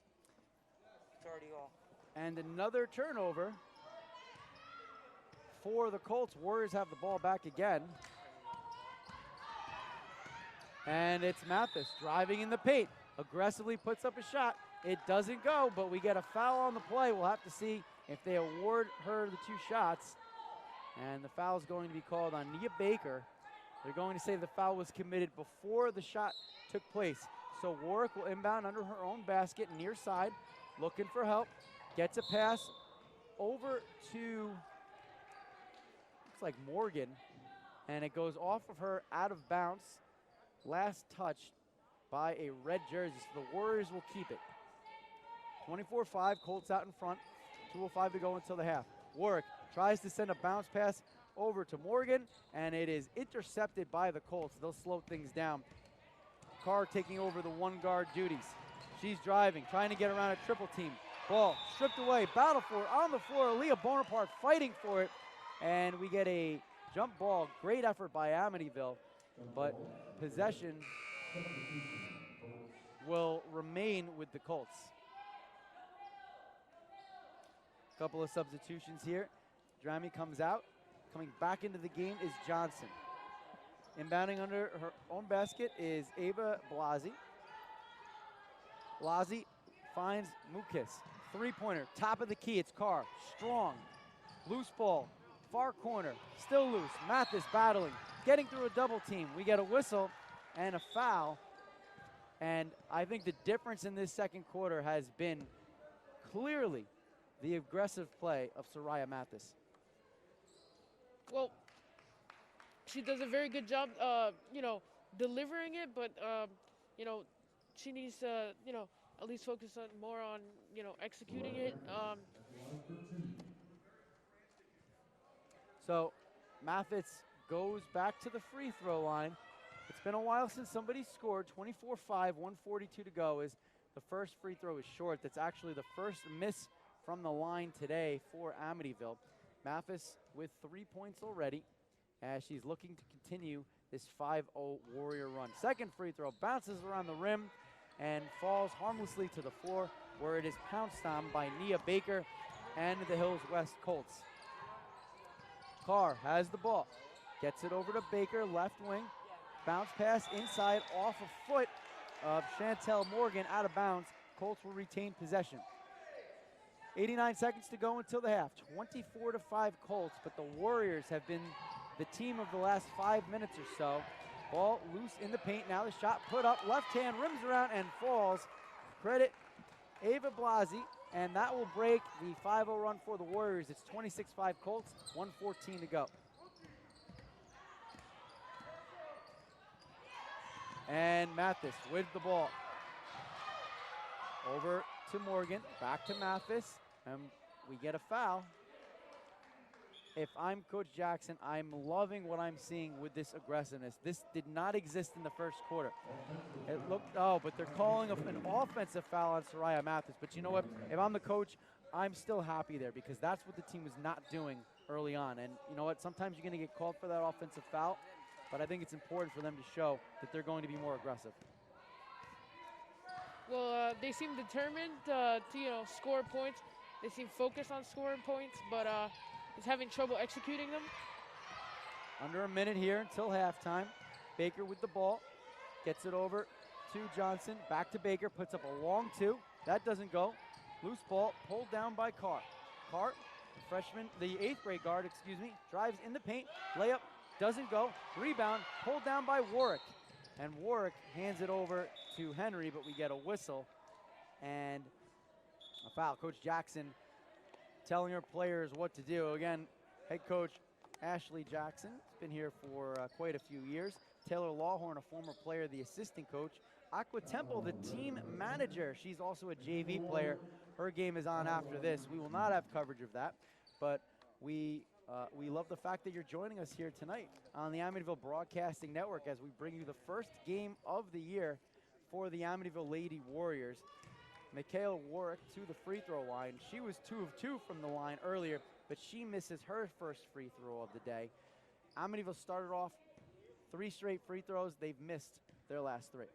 A: It's already all. And another turnover for the Colts. Warriors have the ball back again. And it's Mathis driving in the paint. Aggressively puts up a shot. It doesn't go, but we get a foul on the play. We'll have to see if they award her the 2 shots. And the foul is going to be called on Nia Baker. They're going to say the foul was committed before the shot took place. So Warwick will inbound under her own basket, near side, looking for help. Gets a pass over to, looks like Morgan, and it goes off of her out of bounds. Last touch by a red jersey, so the Warriors will keep it. 24-5, Colts out in front. 2:05 to go until the half. Warwick tries to send a bounce pass over to Morgan, and it is intercepted by the Colts. They'll slow things down. Carr taking over the 1-guard duties. She's driving, trying to get around a triple team. Ball stripped away, battle for it on the floor. Leah Bonaparte fighting for it, and we get a jump ball. Great effort by Amityville, but possession will remain with the Colts. Couple of substitutions here. Drami comes out. Coming back into the game is Johnson. Inbounding under her own basket is Ava Blasi. Blasi finds Mukis. Three-pointer, top of the key, it's Carr. Strong, loose ball, far corner, still loose. Mathis battling, getting through a double team. We get a whistle and a foul. And I think the difference in this second quarter has been clearly the aggressive play of Soraya Mathis.
D: Well, she does a very good job, delivering it, but, she needs to, at least focus on more on, executing it.
A: So Mathis goes back to the free throw line. It's been a while since somebody scored. 24-5, 1:42 to go. Is the first free throw is short. That's actually the first miss from the line today for Amityville. Mathis with 3 points already as she's looking to continue this 5-0 Warrior run. Second free throw bounces around the rim and falls harmlessly to the floor, where it is pounced on by Nia Baker and the Hills West Colts. Carr has the ball, gets it over to Baker, left wing. Bounce pass inside off a foot of Chantel Morgan, out of bounds. Colts will retain possession. 89 seconds to go until the half. 24-5 Colts, but the Warriors have been the team of the last 5 minutes or so. Ball loose in the paint. Now the shot put up. Left hand rims around and falls. Credit Ava Blasi, and that will break the 5-0 run for the Warriors. It's 26-5 Colts, 1:14 to go. And Mathis with the ball. Over to Morgan, back to Mathis, and we get a foul. If I'm Coach Jackson, I'm loving what I'm seeing with this aggressiveness. This did not exist in the first quarter. It looked, but they're calling an offensive foul on Soraya Mathis. But you know what? If I'm the coach, I'm still happy there because that's what the team was not doing early on. And you know what? Sometimes you're going to get called for that offensive foul, but I think it's important for them to show that they're going to be more aggressive.
D: Well, they seem determined to score points. They seem focused on scoring points, but is having trouble executing them.
A: Under a minute here until halftime. Baker with the ball, gets it over to Johnson. Back to Baker, puts up a long two. That doesn't go. Loose ball, pulled down by Carr. Carr, freshman, the 8th grade guard, drives in the paint. Layup doesn't go. Rebound, pulled down by Warwick. And Warwick hands it over to Henry, but we get a whistle and a foul. Coach Jackson telling her players what to do. Again, head coach Ashley Jackson has been here for quite a few years. Taylor Lawhorn, a former player, the assistant coach. Aqua Temple, the team manager. She's also a JV player. Her game is on after this. We will not have coverage of that, but we love the fact that you're joining us here tonight on the Amityville Broadcasting Network as we bring you the first game of the year for the Amityville Lady Warriors. Michaela Warwick to the free throw line. She was 2 of 2 from the line earlier, but she misses her first free throw of the day. Amityville started off 3 straight free throws. They've missed their last 3.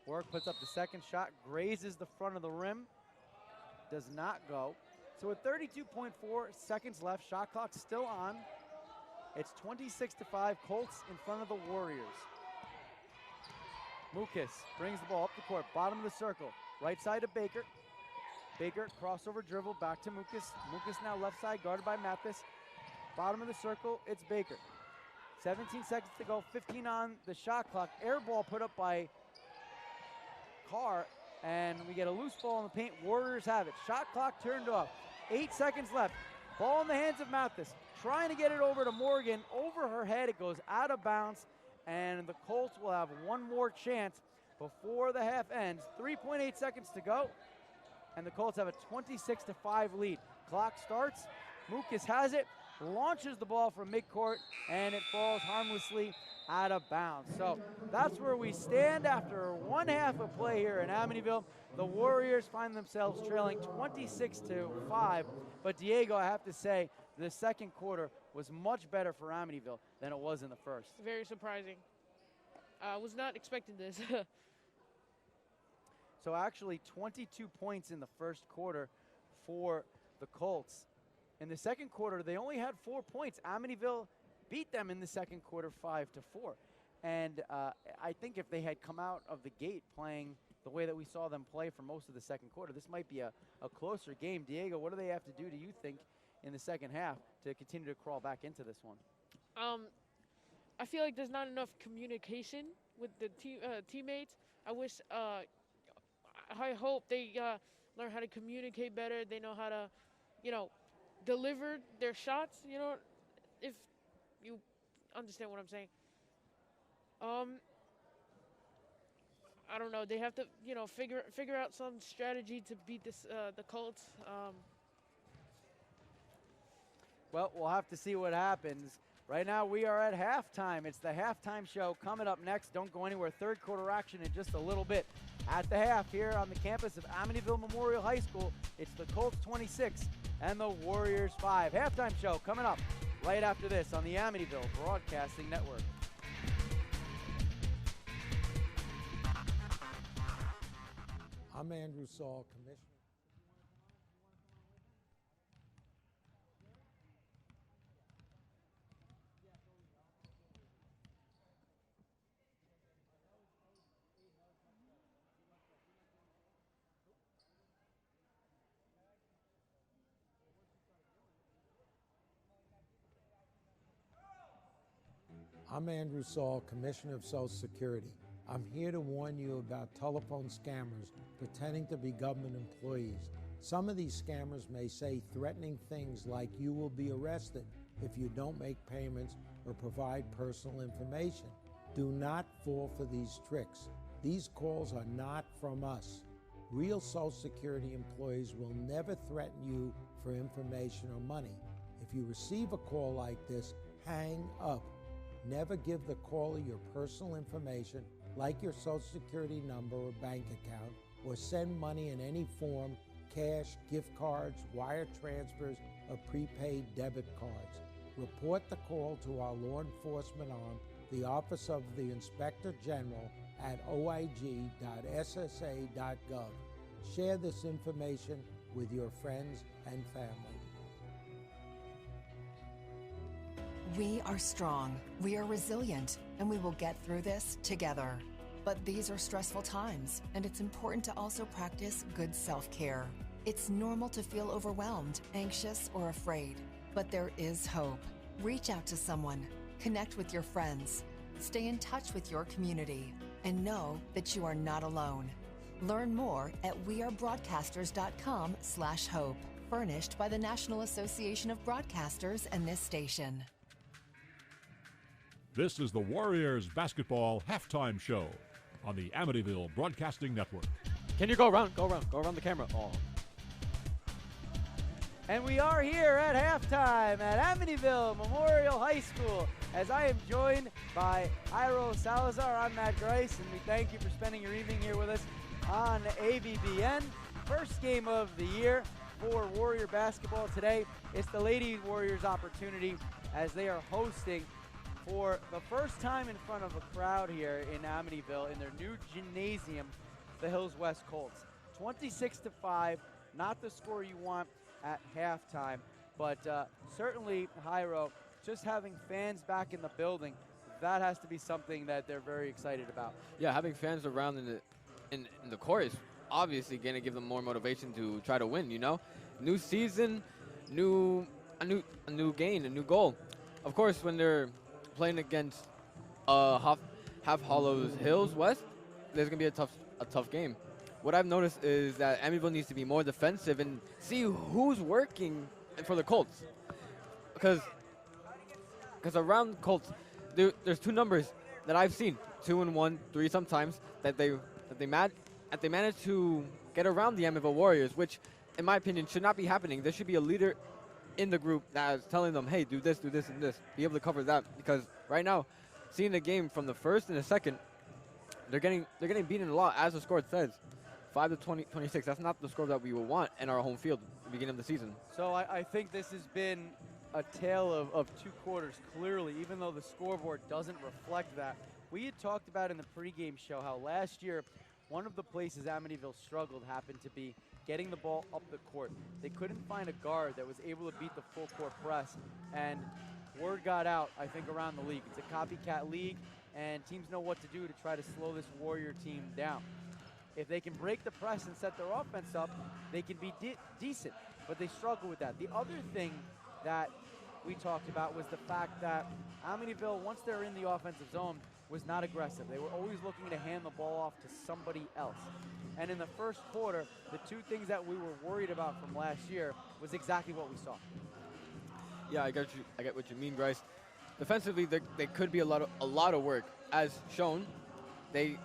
A: Warwick puts up the second shot, grazes the front of the rim, does not go. So with 32.4 seconds left, shot clock still on. It's 26-5, Colts in front of the Warriors. Mukis brings the ball up the court, bottom of the circle, right side to Baker. Baker, crossover dribble, back to Mukis. Mukis now left side, guarded by Mathis. Bottom of the circle, it's Baker. 17 seconds to go, 15 on the shot clock. Air ball put up by Carr, and we get a loose ball in the paint. Warriors have it. Shot clock turned off. 8 seconds left. Ball in the hands of Mathis. Trying to get it over to Morgan. Over her head, it goes out of bounds, and the Colts will have one more chance before the half ends. 3.8 seconds to go, and the Colts have a 26-5 lead. Clock starts. Mukis has it, launches the ball from midcourt, and it falls harmlessly out of bounds. So that's where we stand after one half of play here in Amityville. The Warriors find themselves trailing 26-5. But Diego, I have to say, the second quarter was much better for Amityville than it was in the first.
D: Very surprising. I was not expecting this.
A: So actually 22 points in the first quarter for the Colts. In the second quarter, they only had 4 points. Amityville beat them in the second quarter 5-4. And I think if they had come out of the gate playing the way that we saw them play for most of the second quarter, this might be a closer game. Diego, what do they have to do you think, in the second half to continue to crawl back into this one?
D: I feel like there's not enough communication with the teammates. I wish, I hope they learn how to communicate better. They know how to, deliver their shots, if you understand what I'm saying. I don't know. They have to, figure out some strategy to beat the Colts.
A: Well, we'll have to see what happens. Right now, we are at halftime. It's the halftime show coming up next. Don't go anywhere. Third quarter action in just a little bit. At the half here on the campus of Amityville Memorial High School, it's the Colts 26 and the Warriors 5. Halftime show coming up right after this on the Amityville Broadcasting Network.
H: I'm Andrew Saul, Commissioner. I'm Andrew Saul, Commissioner of Social Security. I'm here to warn you about telephone scammers pretending to be government employees. Some of these scammers may say threatening things like you will be arrested if you don't make payments or provide personal information. Do not fall for these tricks. These calls are not from us. Real Social Security employees will never threaten you for information or money. If you receive a call like this, hang up. Never give the caller your personal information, like your Social Security number or bank account, or send money in any form, cash, gift cards, wire transfers, or prepaid debit cards. Report the call to our law enforcement arm, the Office of the Inspector General, at oig.ssa.gov. Share this information with your friends and family.
I: We are strong, we are resilient, and we will get through this together. But these are stressful times, and it's important to also practice good self-care. It's normal to feel overwhelmed, anxious, or afraid, but there is hope. Reach out to someone, connect with your friends, stay in touch with your community, and know that you are not alone. Learn more at wearebroadcasters.com/hope, furnished by the National Association of Broadcasters and this station.
C: This is the Warriors basketball halftime show on the Amityville Broadcasting Network.
L: Can you go around the camera? Oh.
A: And we are here at halftime at Amityville Memorial High School as I am joined by Jairo Salazar. I'm Matt Grice, and we thank you for spending your evening here with us on AVBN. First game of the year for Warrior basketball today. It's the Lady Warriors opportunity as they are hosting for the first time in front of a crowd here in Amityville in their new gymnasium, the Hills West Colts. 26-5, not the score you want at halftime, but certainly, Jairo, just having fans back in the building, that has to be something that they're very excited about.
L: Yeah, having fans around in the court is obviously going to give them more motivation to try to win, New season, a new gain, a new goal. Of course, when they're playing against Half Hollow's Hills West, there's going to be a tough game. What I've noticed is that Amityville needs to be more defensive and see who's working for the Colts. Because around Colts, there's two numbers that I've seen, 2 and 1, 3 sometimes, that they manage to get around the Amityville Warriors, which, in my opinion, should not be happening. There should be a leader in the group that is telling them, hey, do this, and this. Be able to cover that, because right now, seeing the game from the first and the second, they're getting beaten a lot, as the score says. 5-26. That's not the score that we will want in our home field at the beginning of the season.
A: So I think this has been a tale of two quarters, clearly, even though the scoreboard doesn't reflect that. We had talked about in the pregame show how last year one of the places Amityville struggled happened to be getting the ball up the court. They couldn't find a guard that was able to beat the full court press, and word got out, I think, around the league. It's a copycat league, and teams know what to do to try to slow this Warrior team down. If they can break the press and set their offense up, they can be decent, but they struggle with that. The other thing that we talked about was the fact that Amityville, once they're in the offensive zone, was not aggressive. They were always looking to hand the ball off to somebody else. And in the first quarter, the two things that we were worried about from last year was exactly what we saw.
L: Yeah, I get what you mean, Bryce. Defensively, they could be a lot of work. As shown, the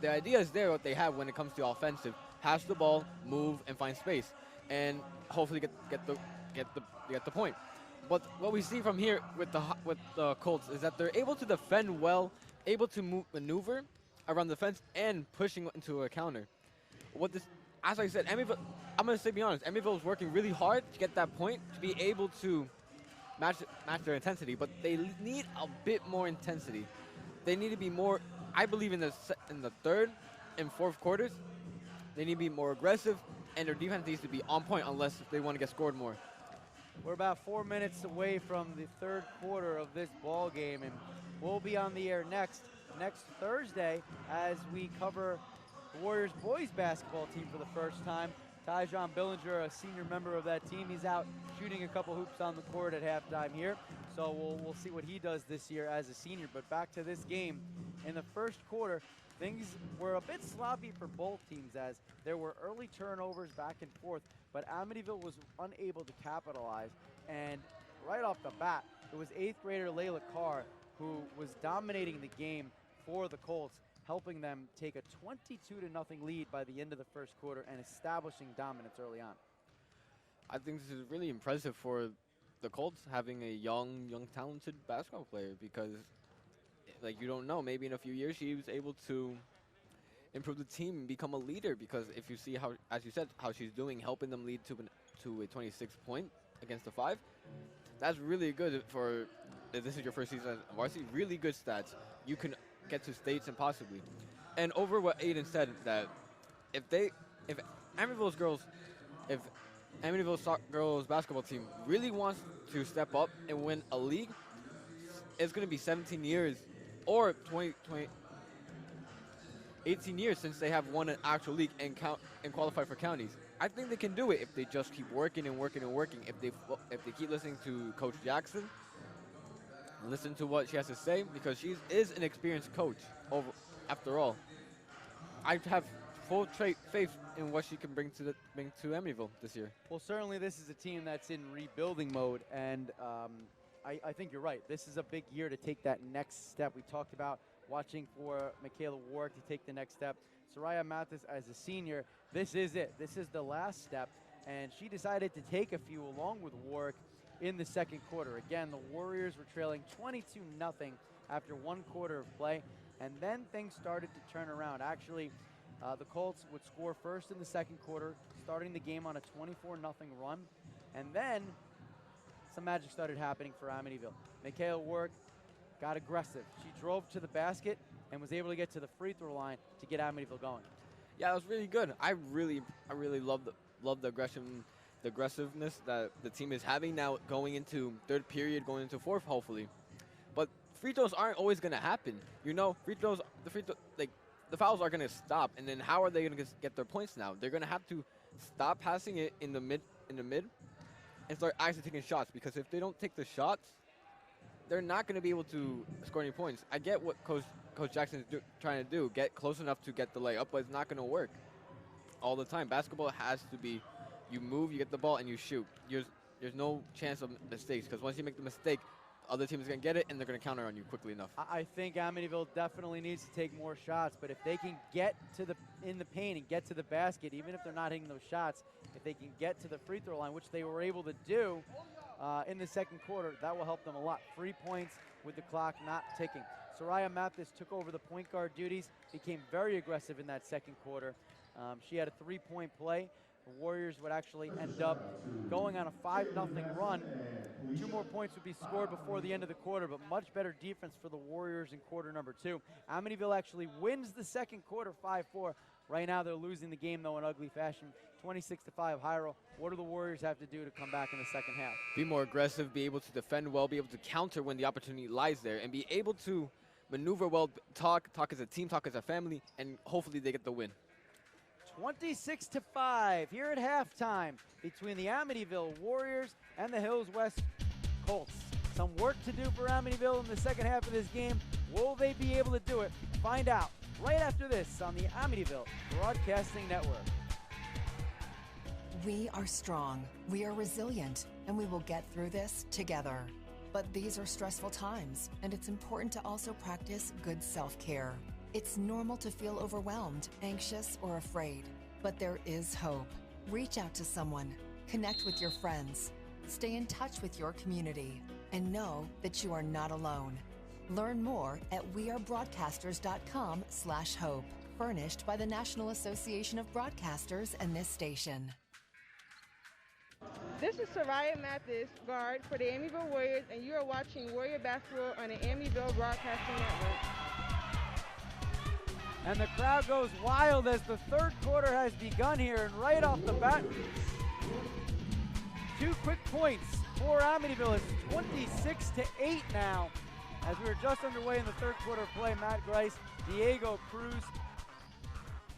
L: idea is there what they have when it comes to offensive: pass the ball, move, and find space, and hopefully get the point. But what we see from here with the Colts is that they're able to defend well, able to maneuver around the fence, and pushing into a counter. As I said, Amityville, I'm going to be honest, Amityville is working really hard to get that point, to be able to match their intensity, but they need a bit more intensity. They need to be more, I believe, in the third and fourth quarters, they need to be more aggressive, and their defense needs to be on point unless they want to get scored more.
A: We're about 4 minutes away from the third quarter of this ball game, and we'll be on the air next Thursday as we cover the Warriors boys basketball team for the first time. Tyjon Billinger, a senior member of that team, he's out shooting a couple hoops on the court at halftime here, so we'll see what he does this year as a senior. But back to this game, in the first quarter, things were a bit sloppy for both teams as there were early turnovers back and forth, but Amityville was unable to capitalize. And right off the bat, it was 8th grader Layla Carr who was dominating the game for the Colts, helping them take a 22-0 lead by the end of the first quarter and establishing dominance early on.
L: I think this is really impressive for the Colts having a young talented basketball player, because like, you don't know, maybe in a few years she was able to improve the team and become a leader, because if you see how, as you said, how she's doing, helping them lead to a 26 point against the 5, that's really good for, if this is your first season at varsity, really good stats. You can get to states and possibly. And over what Aiden said, that if Amityville's girls basketball team really wants to step up and win a league, it's going to be 17 years or 18 years since they have won an actual league and qualify for counties. I think they can do it if they just keep working and working and working. If they keep listening to Coach Jackson, listen to what she has to say, because she is an experienced coach. After all, I have full faith in what she can bring to Amityville this year.
A: Well, certainly this is a team that's in rebuilding mode, and I think you're right. This is a big year to take that next step. We talked about watching for Michaela Warwick to take the next step. Soraya Mathis as a senior, this is it. This is the last step, and she decided to take a few along with Warwick in the second quarter. Again, the Warriors were trailing 22-0 after 1 quarter of play, and then things started to turn around. Actually, the Colts would score first in the second quarter, starting the game on a 24-0 run, and then some magic started happening for Amityville. Michaela Warwick got aggressive. She drove to the basket and was able to get to the free throw line to get Amityville going.
L: Yeah, it was really good. I really love the aggressiveness that the team is having now, going into third period, going into fourth, hopefully. But free throws aren't always going to happen. You know, the fouls are going to stop, and then how are they going to get their points now? They're going to have to stop passing it in the mid, and start actually taking shots, because if they don't take the shots, they're not going to be able to score any points. I get what Coach Jackson is trying to do, get close enough to get the layup, but it's not going to work all the time. Basketball has to be, you move, you get the ball, and you shoot. There's no chance of mistakes, because once you make the mistake, other team is going to get it, and they're going to counter on you quickly enough.
A: I think Amityville definitely needs to take more shots, but if they can get in the paint and get to the basket, even if they're not hitting those shots, if they can get to the free throw line, which they were able to do in the second quarter, that will help them a lot. 3 points with the clock not ticking. Soraya Mathis took over the point guard duties, became very aggressive in that second quarter. She had a 3-point play. The Warriors would actually end up going on a 5-0 run. 2 more points would be scored before the end of the quarter, but much better defense for the Warriors in quarter number 2. Amityville actually wins the second quarter 5-4. Right now they're losing the game, though, in ugly fashion. 26-5, Hyro. What do the Warriors have to do to come back in the second half?
L: Be more aggressive, be able to defend well, be able to counter when the opportunity lies there, and be able to maneuver well, talk as a team, talk as a family, and hopefully they get the win.
A: 26-5 here at halftime between the Amityville Warriors and the Hills West Colts. Some work to do for Amityville in the second half of this game. Will they be able to do it? Find out right after this on the Amityville Broadcasting Network.
I: We are strong, we are resilient, and we will get through this together. But these are stressful times, and it's important to also practice good self-care. It's normal to feel overwhelmed, anxious, or afraid, but there is hope. Reach out to someone, connect with your friends, stay in touch with your community, and know that you are not alone. Learn more at wearebroadcasters.com/hope, furnished by the National Association of Broadcasters and this station.
J: This is Soraya Mathis, guard for the Amityville Warriors, and you are watching Warrior Basketball on the Amityville Broadcasting Network.
A: And the crowd goes wild as the third quarter has begun here, and right off the bat, 2 quick points for Amityville. It's 26-8 now. As we were just underway in the third quarter of play, Matt Grice, Diego Cruz.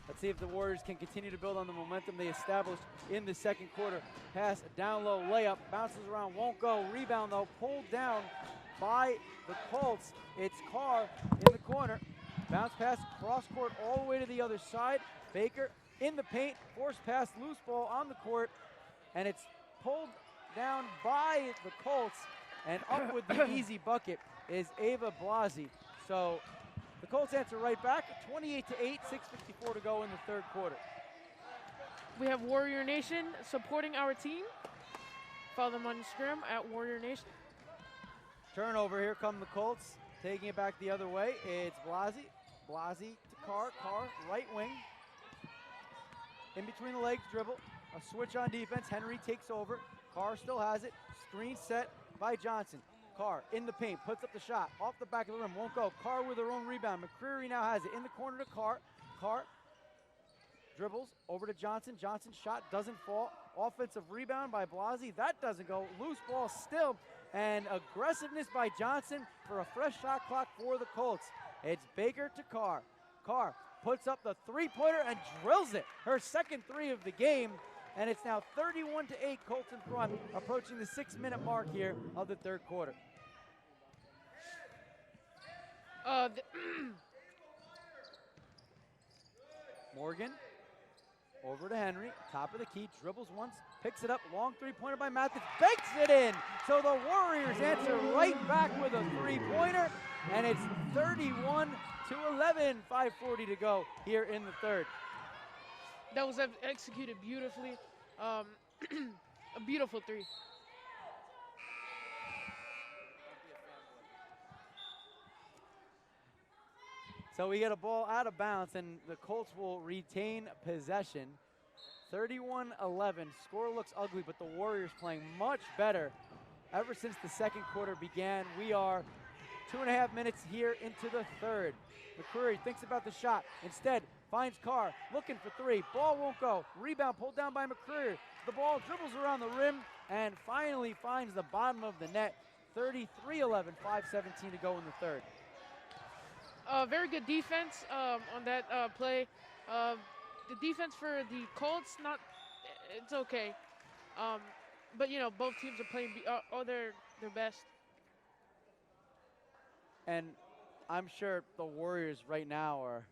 A: Let's see if the Warriors can continue to build on the momentum they established in the second quarter. Pass, down low, layup, bounces around, won't go. Rebound, though, pulled down by the Colts. It's Carr in the corner. Bounce pass, cross court all the way to the other side. Baker in the paint, force pass, loose ball on the court, and it's pulled down by the Colts, and up with the easy bucket is Ava Blasi. So the Colts answer right back, 28-8, 6:54 to go in the third quarter.
D: We have Warrior Nation supporting our team. Follow them on Instagram at Warrior Nation.
A: Turnover, here come the Colts, taking it back the other way. It's Blasi. Blasi to Carr. Carr, right wing. In between the legs, dribble. A switch on defense. Henry takes over. Carr still has it. Screen set by Johnson. Carr in the paint, puts up the shot. Off the back of the rim, won't go. Carr with her own rebound. McCreary now has it. In the corner to Carr. Carr dribbles over to Johnson. Johnson's shot doesn't fall. Offensive rebound by Blasi. That doesn't go. Loose ball still. And aggressiveness by Johnson for a fresh shot clock for the Colts. It's Baker to Carr. Carr puts up the three-pointer and drills it. Her second three of the game. And it's now 31-8, Colts in front, approaching the 6-minute mark here of the third quarter. Morgan over to Henry, top of the key, dribbles once, picks it up, long three-pointer by Mathis, banks it in. So the Warriors answer right back with a three-pointer, and it's 31-11, 5:40 to go here in the third.
D: That was executed beautifully. A beautiful three.
A: So we get a ball out of bounds, and the Colts will retain possession. 31-11. Score looks ugly, but the Warriors playing much better ever since the second quarter began. We are 2.5 minutes here into the third. McCreary thinks about the shot. Instead, finds Carr, looking for three. Ball won't go. Rebound pulled down by McCreary. The ball dribbles around the rim and finally finds the bottom of the net. 33-11, 5:17 to go in the third.
D: Very good defense on that play. The defense for the Colts, it's okay. But, you know, both teams are playing their best.
A: And I'm sure the Warriors right now are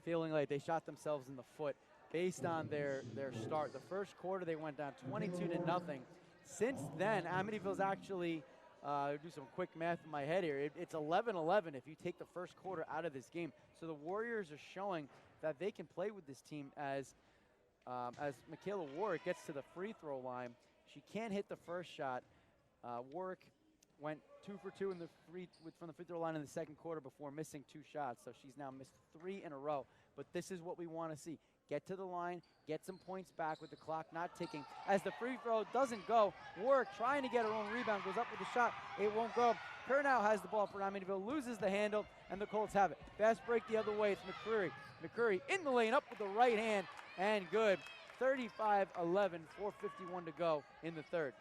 A: feeling like they shot themselves in the foot based on their start. The first quarter, they went down 22-0. Since then, Amityville's actually, do some quick math in my head here, it's 11-11 if you take the first quarter out of this game. So the Warriors are showing that they can play with this team as Michaela Warwick gets to the free throw line. She can't hit the first shot. Warwick went 2 for 2 from the free throw line in the second quarter before missing 2 shots. So she's now missed 3 in a row. But this is what we want to see. get to the line, get some points back with the clock not ticking. As the free throw doesn't go, Warwick trying to get her own rebound, goes up with the shot, it won't go. Kernow has the ball for Amityville, loses the handle, and the Colts have it. Fast break the other way, it's McCreary. McCreary in the lane, up with the right hand, and good. 35-11, 4:51 to go in the third.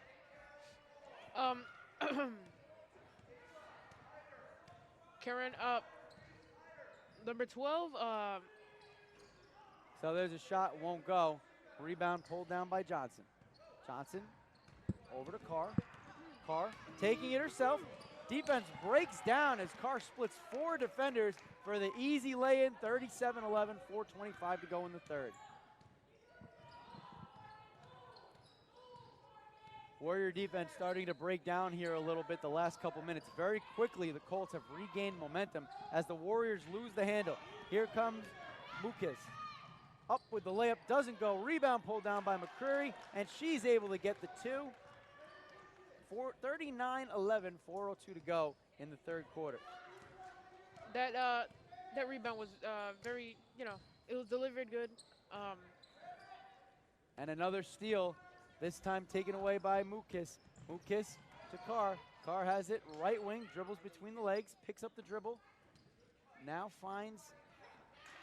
D: Karen, number 12.
A: So there's a shot, won't go. Rebound pulled down by Johnson. Johnson over to Carr. Carr taking it herself. Defense breaks down as Carr splits 4 defenders for the easy lay-in. 37-11, 4:25 to go in the third. Warrior defense starting to break down here a little bit the last couple minutes. Very quickly, the Colts have regained momentum as the Warriors lose the handle. Here comes Mukas. Up with the layup, doesn't go. Rebound pulled down by McCreary, and she's able to get the 2. 39-11, 4:02 to go in the third quarter.
D: That rebound was very, it was delivered good.
A: And another steal, this time taken away by Mukas. Mukas to Carr. Carr has it, right wing, dribbles between the legs, picks up the dribble. Now finds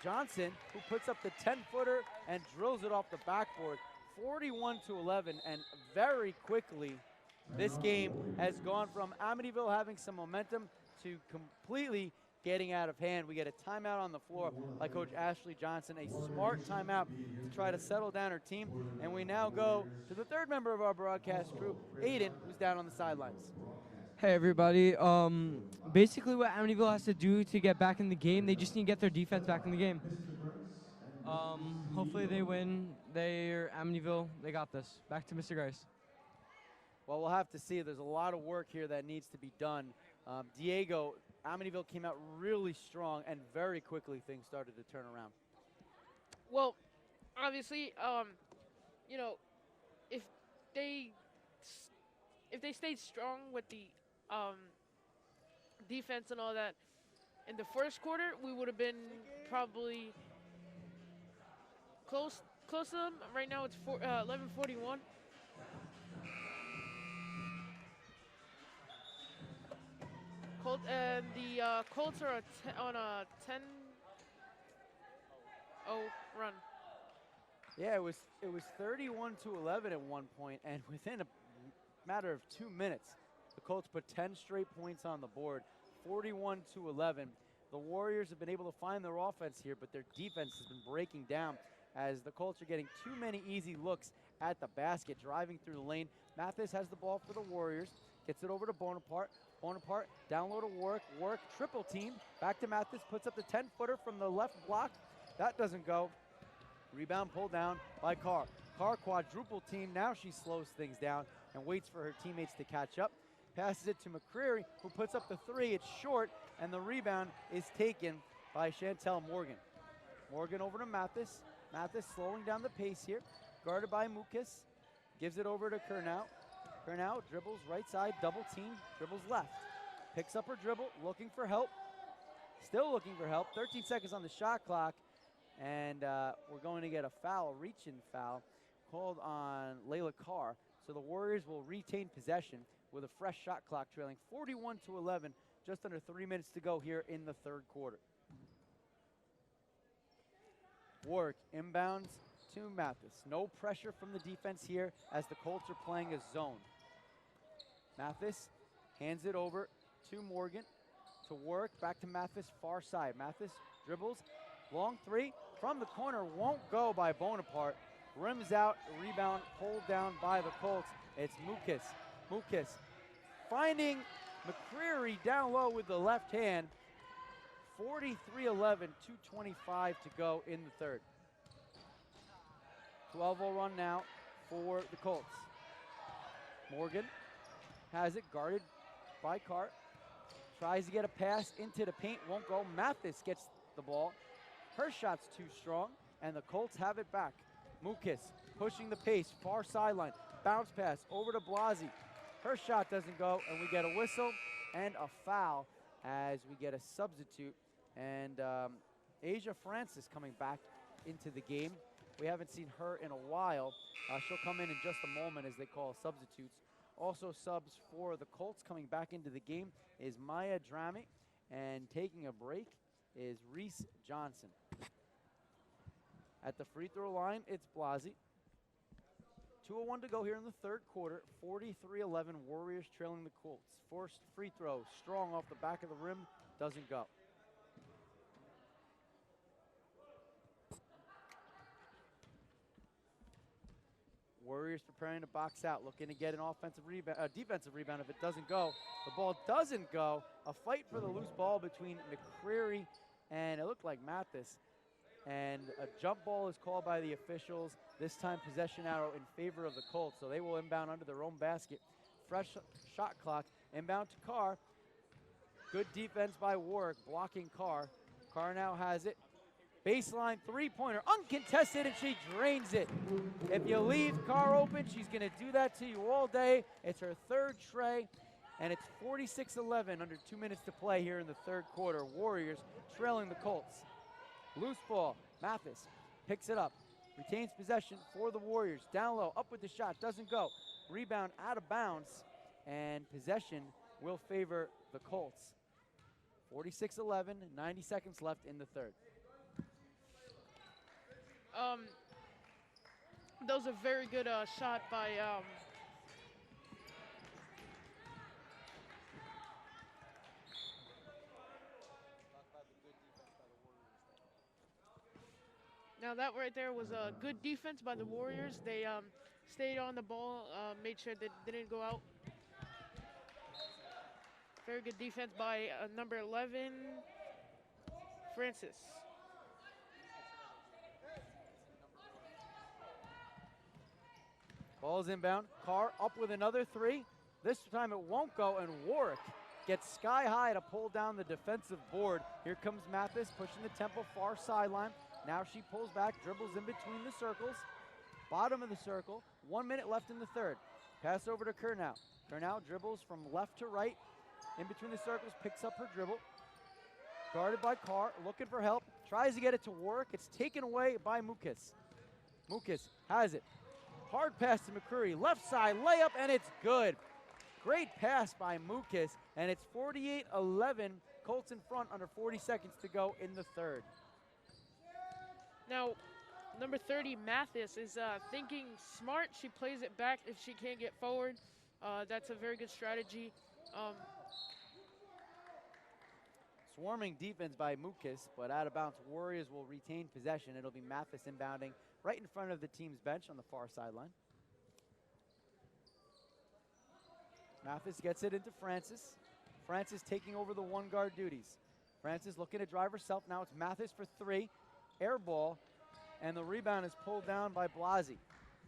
A: Johnson, who puts up the 10-footer and drills it off the backboard. 41-11, and very quickly, this game has gone from Amityville having some momentum to completely getting out of hand. We get a timeout on the floor by Coach Ashley Johnson, a smart timeout to try to settle down her team. And we now go to the third member of our broadcast crew, Aiden, who's down on the sidelines.
K: Hey everybody, basically what Amityville has to do to get back in the game, they just need to get their defense back in the game. Hopefully they win. They're Amityville, they got this. Back to Mr. Grice.
A: Well, we'll have to see. There's a lot of work here that needs to be done. Diego, Amityville came out really strong, and very quickly things started to turn around.
D: Well, obviously, if they stayed strong with the defense and all that in the first quarter, we would have been probably close to them. Right now, it's 11:41. The Colts are on a 10-0 run.
A: Yeah, it was 31-11 at one point, and within a matter of 2 minutes, the Colts put 10 straight points on the board, 41-11. The Warriors have been able to find their offense here, but their defense has been breaking down as the Colts are getting too many easy looks at the basket, driving through the lane. Mathis has the ball for the Warriors, gets it over to Bonaparte. Bonaparte down low to Warwick. Warwick triple team. Back to Mathis, puts up the 10-footer from the left block. That doesn't go. Rebound pulled down by Carr. Carr quadruple team. Now she slows things down and waits for her teammates to catch up. Passes it to McCreary, who puts up the 3. It's short, and the rebound is taken by Chantel Morgan. Morgan over to Mathis. Mathis slowing down the pace here. Guarded by Mukas. Gives it over to Kernow. Kernow dribbles right side, double team, dribbles left. Picks up her dribble, looking for help. Still looking for help. 13 seconds on the shot clock. And we're going to get a foul, a reach-in foul, called on Layla Carr. So the Warriors will retain possession with a fresh shot clock trailing 41-11, just under 3 minutes to go here in the third quarter. Warwick inbounds to Mathis. No pressure from the defense here as the Colts are playing a zone. Mathis hands it over to Morgan, to Warwick, back to Mathis, far side. Mathis dribbles, long 3, from the corner, won't go by Bonaparte. Rims out, rebound pulled down by the Colts. It's Mukas. Mukas finding McCreary down low with the left hand. 43-11, 2:25 to go in the third. 12-0 run now for the Colts. Morgan has it guarded by Carr. Tries to get a pass into the paint, won't go. Mathis gets the ball. Her shot's too strong, and the Colts have it back. Mukas pushing the pace, far sideline. Bounce pass over to Blasi. Her shot doesn't go, and we get a whistle and a foul as we get a substitute. And Asia Francis coming back into the game. We haven't seen her in a while. She'll come in just a moment as they call substitutes. Also subs for the Colts coming back into the game is Maya Drame, and taking a break is Reese Johnson. At the free throw line, it's Blasi. 2:01 to go here in the third quarter. 43-11, Warriors trailing the Colts. Forced free throw, strong off the back of the rim, doesn't go. Warriors preparing to box out, looking to get an defensive rebound if it doesn't go. The ball doesn't go. A fight for the loose ball between McCreary and it looked like Mathis. And a jump ball is called by the officials. This time possession arrow in favor of the Colts, so they will inbound under their own basket. Fresh shot clock, inbound to Carr. Good defense by Warwick, blocking Carr. Carr now has it. Baseline three-pointer, uncontested, and she drains it. If you leave Carr open, she's going to do that to you all day. It's her third tray, and it's 46-11, under 2 minutes to play here in the third quarter. Warriors trailing the Colts. Loose ball, Mathis picks it up, retains possession for the Warriors. Down low, up with the shot, doesn't go. Rebound out of bounds, and possession will favor the Colts. 46-11, 90 seconds left in the third.
D: That was a very good shot by Now that right there was a good defense by the Warriors. They stayed on the ball, made sure that they didn't go out. Very good defense by number 11, Francis.
A: Ball's inbound. Carr up with another three. This time it won't go, and Warwick gets sky high to pull down the defensive board. Here comes Mathis pushing the tempo far sideline. Now she pulls back, dribbles in between the circles. Bottom of the circle. 1 minute left in the third. Pass over to Kernow. Kernow dribbles from left to right. In between the circles, picks up her dribble. Guarded by Carr, looking for help. Tries to get it to Warwick. It's taken away by Mukas. Mukas has it. Hard pass to McCreary. Left side layup, and it's good. Great pass by Mukas, and it's 48-11. Colts in front under 40 seconds to go in the third.
D: Now, number 30, Mathis, is thinking smart. She plays it back if she can't get forward. That's a very good strategy.
A: Swarming defense by Mukas, but out of bounds. Warriors will retain possession. It'll be Mathis inbounding right in front of the team's bench on the far sideline. Mathis gets it into Francis. Francis taking over the one guard duties. Francis looking to drive herself. Now it's Mathis for three. Air ball, and the rebound is pulled down by Blasi.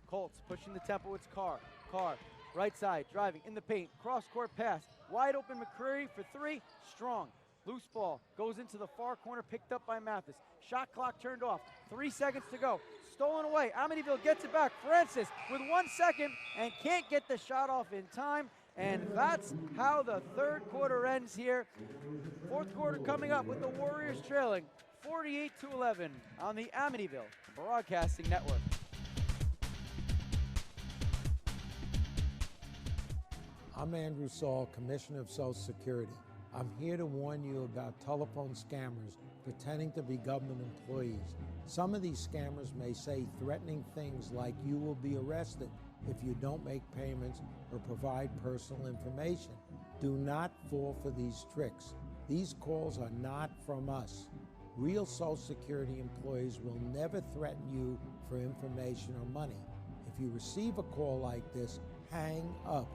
A: Colts pushing the tempo. It's Carr. Carr, right side, driving in the paint. Cross-court pass. Wide open McCreary for three. Strong. Loose ball goes into the far corner, picked up by Mathis. Shot clock turned off. 3 seconds to go. Stolen away. Amityville gets it back. Francis with 1 second and can't get the shot off in time. And that's how the third quarter ends here. Fourth quarter coming up with the Warriors trailing 48-11 on the Amityville Broadcasting Network.
H: I'm Andrew Saul, Commissioner of Social Security. I'm here to warn you about telephone scammers pretending to be government employees. Some of these scammers may say threatening things like you will be arrested if you don't make payments or provide personal information. Do not fall for these tricks. These calls are not from us. Real Social Security employees will never threaten you for information or money. If you receive a call like this, hang up.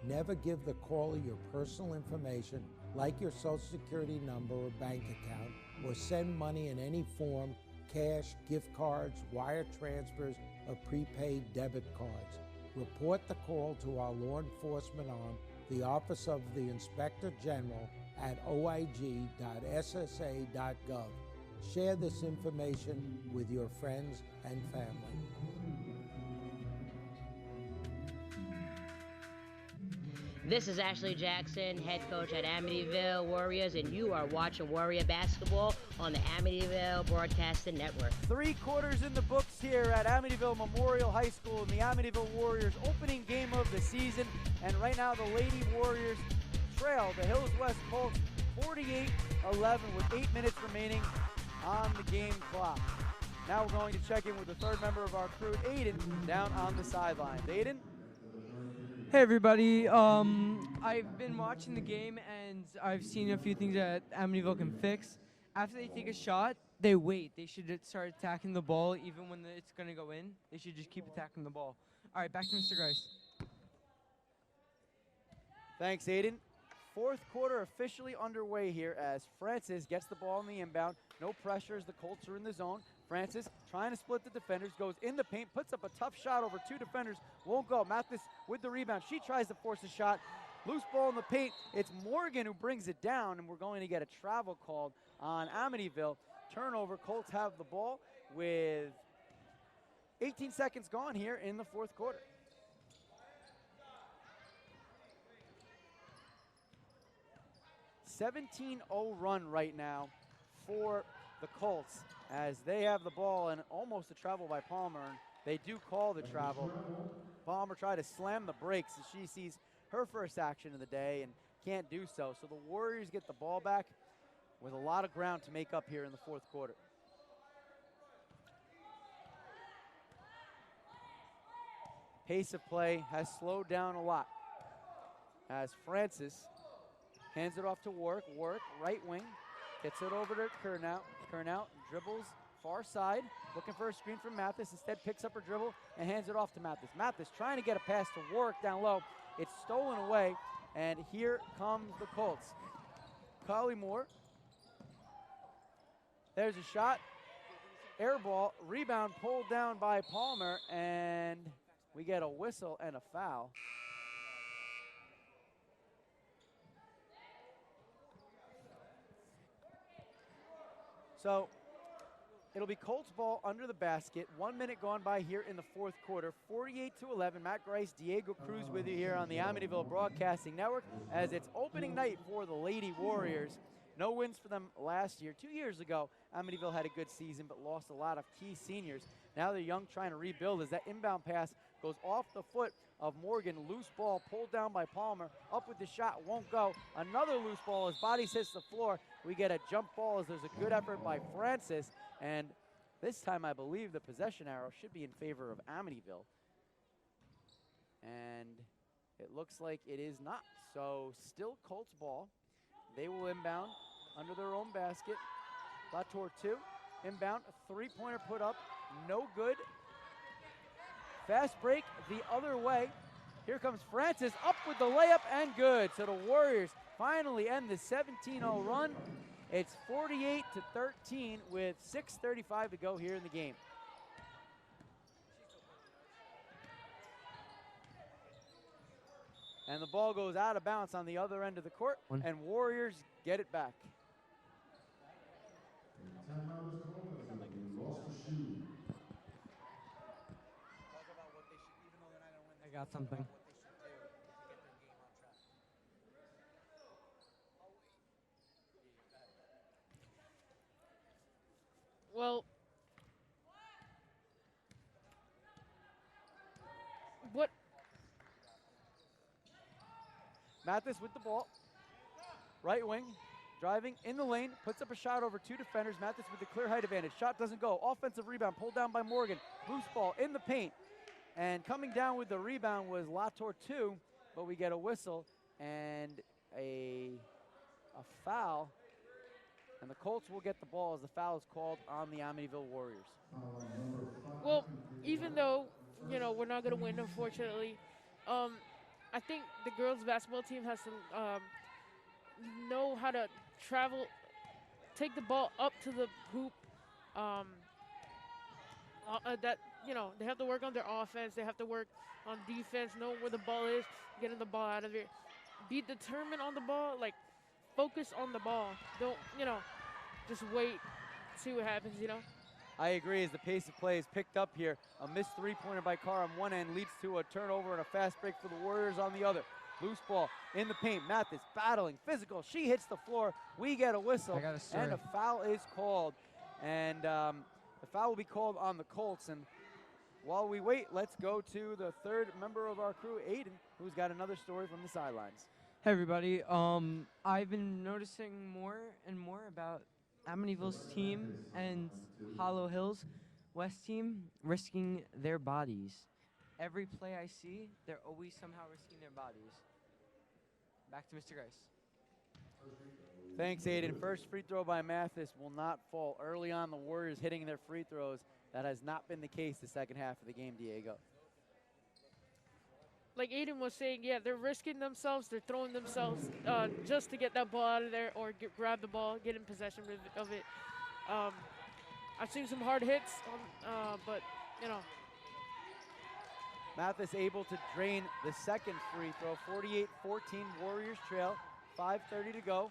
H: Never give the caller your personal information like your Social Security number or bank account, or send money in any form, cash, gift cards, wire transfers, or prepaid debit cards. Report the call to our law enforcement arm, the Office of the Inspector General, at oig.ssa.gov. Share this information with your friends and family.
B: This is Ashley Jackson, head coach at Amityville Warriors, and you are watching Warrior Basketball on the Amityville Broadcasting Network.
A: 3 quarters in the books here at Amityville Memorial High School in the Amityville Warriors opening game of the season. And right now the Lady Warriors trail the Hills West Colts 48-11 with 8 minutes remaining on the game clock. Now we're going to check in with the third member of our crew, Aiden, down on the sidelines. Aiden?
K: Hey everybody, I've been watching the game and I've seen a few things that Amityville can fix. After they take a shot, they wait. They should start attacking the ball even when it's going to go in. They should just keep attacking the ball. All right, back to Mr. Grice.
A: Thanks, Aiden. Fourth quarter officially underway here as Francis gets the ball in the inbound. No pressure as the Colts are in the zone. Francis trying to split the defenders, goes in the paint, puts up a tough shot over 2 defenders, won't go. Mathis with the rebound. She tries to force a shot. Loose ball in the paint. It's Morgan who brings it down, and we're going to get a travel called on Amityville. Turnover. Colts have the ball with 18 seconds gone here in the fourth quarter. $17-0 run right now for the Colts as they have the ball and almost a travel by Palmer. And they do call the travel. Palmer tried to slam the brakes as she sees her first action of the day and can't do so. So the Warriors get the ball back with a lot of ground to make up here in the fourth quarter. Pace of play has slowed down a lot as Francis hands it off to Work, right wing, gets it over to Kurnout. Kurnout dribbles far side, looking for a screen from Mathis, instead picks up her dribble and hands it off to Mathis. Mathis trying to get a pass to Work down low. It's stolen away, and here comes the Colts. Collymore, there's a shot, air ball, rebound pulled down by Palmer, and we get a whistle and a foul. So it'll be Colts ball under the basket. 1 minute gone by here in the fourth quarter. 48-11. Matt Grice, Diego Cruz with you here on the Amityville Broadcasting Network as it's opening night for the Lady Warriors. No wins for them last year. 2 years ago, Amityville had a good season but lost a lot of key seniors. Now they're young, trying to rebuild as that inbound pass goes off the foot of Morgan. Loose ball pulled down by Palmer. Up with the shot, won't go. Another loose ball as body hits the floor. We get a jump ball as there's a good effort by Francis. And this time I believe the possession arrow should be in favor of Amityville. And it looks like it is not. So still Colts ball. They will inbound under their own basket. Latour 2. Inbound, a three-pointer put up. No good. Fast break the other way. Here comes Francis up with the layup and good. So the Warriors finally end the 17-0 run. It's 48-13 with 6:35 to go here in the game. And the ball goes out of bounds on the other end of the court, and Warriors get it back.
K: I got something.
D: Well, what?
A: Mathis with the ball. Right wing, driving in the lane, puts up a shot over 2 defenders. Mathis with the clear height advantage. Shot doesn't go. Offensive rebound pulled down by Morgan. Loose ball in the paint. And coming down with the rebound was Latour 2, but we get a whistle and a foul. And the Colts will get the ball as the foul is called on the Amityville Warriors.
D: Well, even though, you know, we're not going to win, unfortunately, I think the girls basketball team has to know how to travel, take the ball up to the hoop. That, you know, they have to work on their offense. They have to work on defense, know where the ball is, getting the ball out of it. Be determined on the ball, like, focus on the ball. Don't, you know, just wait, see what happens, you know?
A: I agree as the pace of play is picked up here. A missed three-pointer by Carr on one end leads to a turnover and a fast break for the Warriors on the other. Loose ball in the paint. Mathis battling, physical. She hits the floor. We get a whistle,
K: I got a story.
A: and a foul is called. And the foul will be called on the Colts. And while we wait, let's go to the third member of our crew, Aiden, who's got another story from the sidelines.
K: Hey everybody, I've been noticing more and more about Amityville's team and Hollow Hills West team risking their bodies. Every play I see, they're always somehow risking their bodies. Back to Mr. Grice.
A: Thanks, Aiden. First free throw by Mathis will not fall. Early on, the Warriors hitting their free throws. That has not been the case the second half of the game, Diego.
D: Like Aiden was saying, yeah, they're risking themselves. They're throwing themselves just to get that ball out of there or grab the ball, get in possession of it. I've seen some hard hits, but, you know.
A: Mathis able to drain the second free throw. 48-14, Warriors trail. 5:30 to go.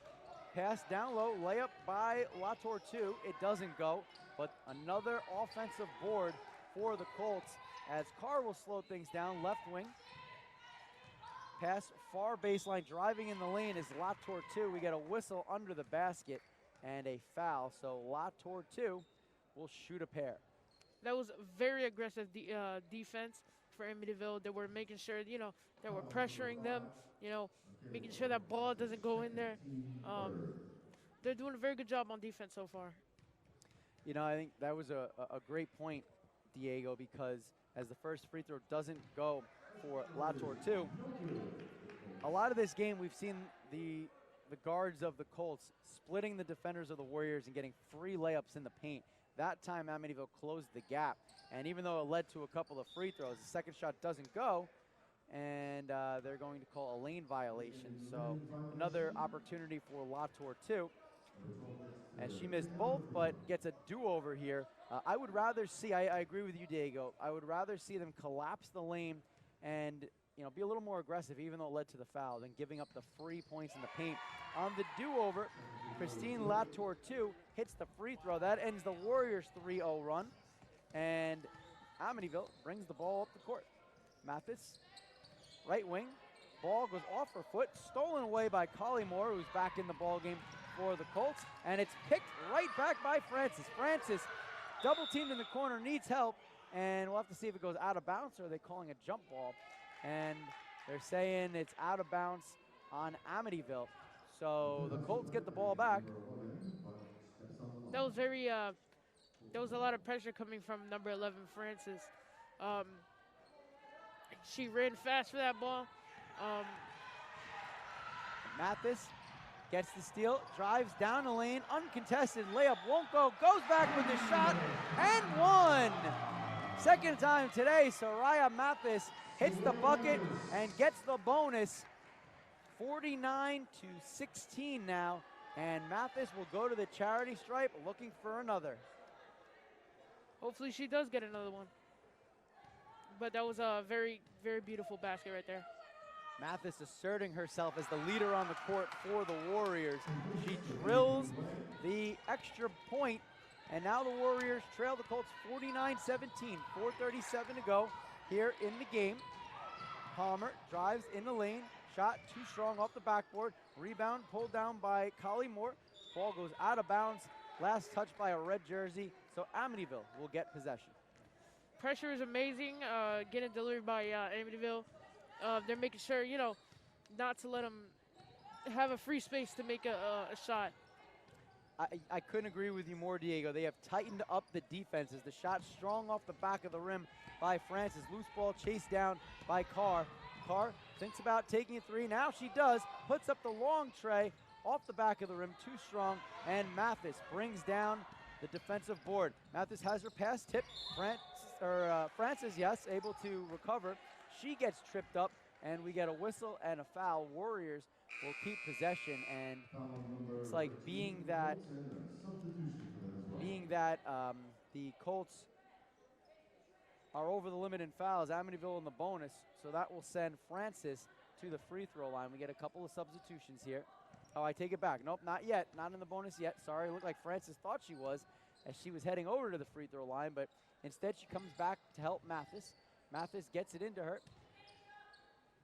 A: Pass down low, layup by Latour 2. It doesn't go, but another offensive board for the Colts as Carr will slow things down. Left wing. Pass far baseline, driving in the lane is Latour 2. We get a whistle under the basket and a foul. So Latour 2 will shoot a pair.
D: That was very aggressive defense for Amityville. They were making sure, you know, they were pressuring them, you know, making sure that ball doesn't go in there. They're doing a very good job on defense so far.
A: You know, I think that was a great point, Diego, because as the first free throw doesn't go for Latour 2, a lot of this game we've seen the guards of the Colts splitting the defenders of the Warriors and getting free layups in the paint. That time Amityville closed the gap, and even though it led to a couple of free throws, the second shot doesn't go, and they're going to call a lane violation. So another opportunity for Latour 2, and she missed both, but gets a do-over here. I would rather see, I agree with you, Diego, I would rather see them collapse the lane and, you know, be a little more aggressive, even though it led to the foul, than giving up the free points in the paint. On the do-over, Christine Latour 2 hits the free throw. That ends the Warriors' 3-0 run, and Amityville brings the ball up the court. Mathis, right wing, ball goes off her foot, stolen away by Collymore, who's back in the ball game for the Colts, and it's picked right back by Francis. Francis, double teamed in the corner, needs help, and we'll have to see if it goes out of bounds or are they calling a jump ball. And they're saying it's out of bounds on Amityville. So the Colts get the ball back.
D: That was very, there was a lot of pressure coming from number 11, Francis. She ran fast for that ball.
A: Mathis gets the steal, drives down the lane, uncontested layup, won't go, goes back with the shot, and one. Second time today, Soraya Mathis hits the bucket and gets the bonus. 49-16 now, and Mathis will go to the charity stripe looking for another.
D: Hopefully she does get another one. But that was a very, very beautiful basket right there.
A: Mathis asserting herself as the leader on the court for the Warriors. She drills the extra point, and now the Warriors trail the Colts 49-17, 4:37 to go here in the game. Palmer drives in the lane, shot too strong off the backboard, rebound pulled down by Collymore. Ball goes out of bounds, last touch by a red jersey, so Amityville will get possession.
D: Pressure is amazing, getting delivered by Amityville. They're making sure, you know, not to let them have a free space to make a shot.
A: I couldn't agree with you more, Diego. They have tightened up the defenses. The shot strong off the back of the rim by Francis. Loose ball chased down by Carr. Carr thinks about taking a three. Now she does. Puts up the long tray off the back of the rim. Too strong. And Mathis brings down the defensive board. Mathis has her pass tipped. Francis, yes, able to recover. She gets tripped up, and we get a whistle and a foul. Warriors will keep possession, and it's like being that the Colts are over the limit in fouls, Amityville in the bonus, so that will send Francis to the free throw line. We get a couple of substitutions here. Oh, I take it back. Nope, not yet. Not in the bonus yet. Sorry, it looked like Francis thought she was as she was heading over to the free throw line, but instead she comes back to help Mathis. Mathis gets it into her.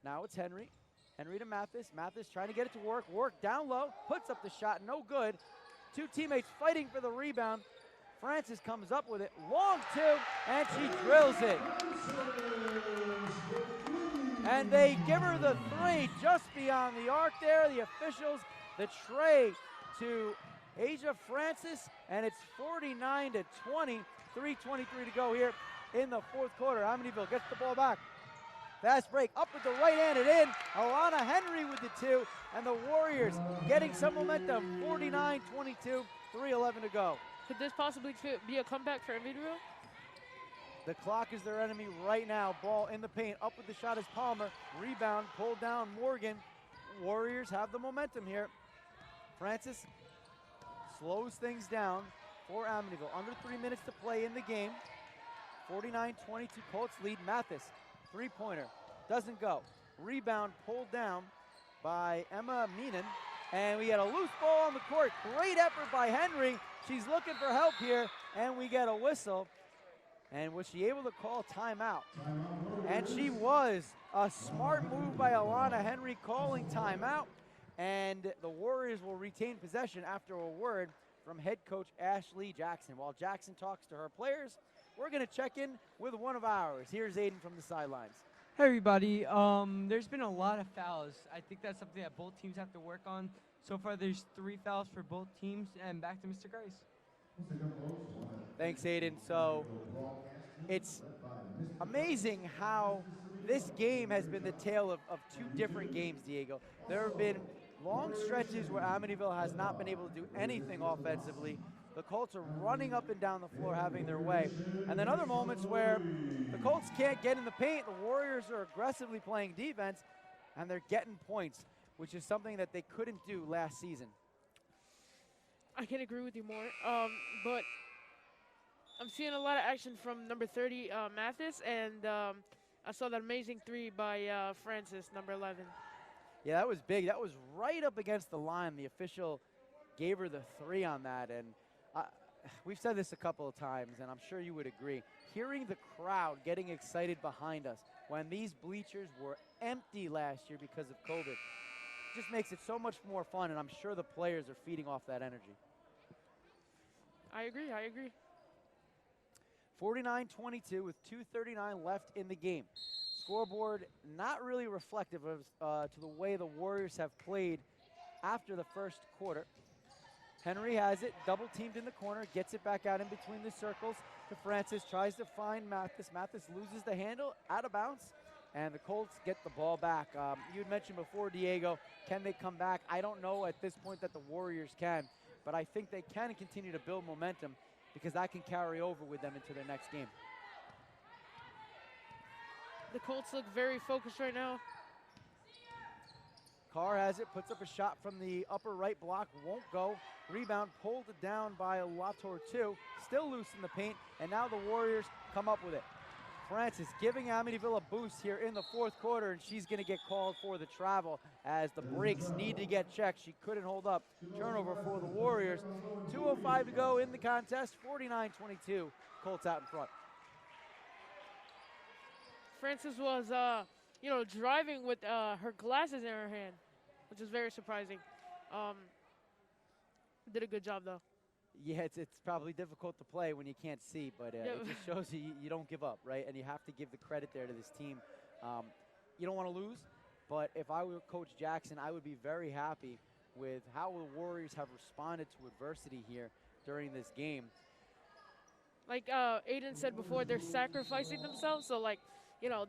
A: Now it's Henry. Henry to Mathis. Mathis trying to get it to work. Work down low, puts up the shot, no good. Two teammates fighting for the rebound. Francis comes up with it, long two, and she drills it. And they give her the three just beyond the arc there. The officials, the tray to Asia Francis, and it's 49-20, 3:23 to go here in the fourth quarter. Amityville gets the ball back. Fast break, up with the right hand and in. Alana Henry with the two, and the Warriors getting some momentum, 49-22, 3:11 to go.
D: Could this possibly be a comeback for Amityville?
A: The clock is their enemy right now. Ball in the paint, up with the shot is Palmer. Rebound, pulled down Morgan. Warriors have the momentum here. Francis slows things down for Amityville. Under 3 minutes to play in the game. 49-22 Colts lead. Mathis, three-pointer, doesn't go. Rebound pulled down by Emma Meenan. And we get a loose ball on the court. Great effort by Henry. She's looking for help here, and we get a whistle. And was she able to call timeout? And she was. A smart move by Alana Henry calling timeout. And the Warriors will retain possession after a word from head coach Ashley Jackson. While Jackson talks to her players, we're going to check in with one of ours. Here's Aiden from the sidelines.
K: Hey everybody, there's been a lot of fouls. I think that's something that both teams have to work on. So far there's 3 fouls for both teams, and back to Mr. Grice.
A: Thanks, Aiden. So it's amazing how this game has been the tale of two different games, Diego. There have been long stretches where Amityville has not been able to do anything offensively. The Colts are running up and down the floor having their way. And then other moments where the Colts can't get in the paint, the Warriors are aggressively playing defense, and they're getting points, which is something that they couldn't do last season.
D: I can't agree with you more, but I'm seeing a lot of action from number 30, Mathis, and I saw that amazing three by Francis, number 11.
A: Yeah, that was big. That was right up against the line. The official gave her the three on that, and we've said this a couple of times, and I'm sure you would agree. Hearing the crowd getting excited behind us when these bleachers were empty last year because of COVID just makes it so much more fun, and I'm sure the players are feeding off that energy.
D: I agree.
A: 49-22 with 2:39 left in the game. Scoreboard not really reflective of to the way the Warriors have played after the first quarter. Henry has it, double teamed in the corner, gets it back out in between the circles to Francis, tries to find Mathis. Mathis loses the handle, out of bounds, and the Colts get the ball back. You had mentioned before, Diego, can they come back? I don't know at this point that the Warriors can, but I think they can continue to build momentum because that can carry over with them into their next game.
D: The Colts look very focused right now.
A: Carr has it, puts up a shot from the upper right block, won't go. Rebound pulled down by Latour 2, still loose in the paint, and now the Warriors come up with it. Francis giving Amityville a boost here in the fourth quarter, and she's gonna get called for the travel as the breaks need to get checked. She couldn't hold up. Turnover for the Warriors. 2:05 to go in the contest, 49-22, Colts out in front.
D: Francis was, driving with her glasses in her hand, which is very surprising. Did a good job, though.
A: Yeah, it's probably difficult to play when you can't see, but it just shows you don't give up, right? And you have to give the credit there to this team. You don't want to lose, but if I were Coach Jackson, I would be very happy with how the Warriors have responded to adversity here during this game.
D: Like Aiden said before, they're sacrificing themselves, so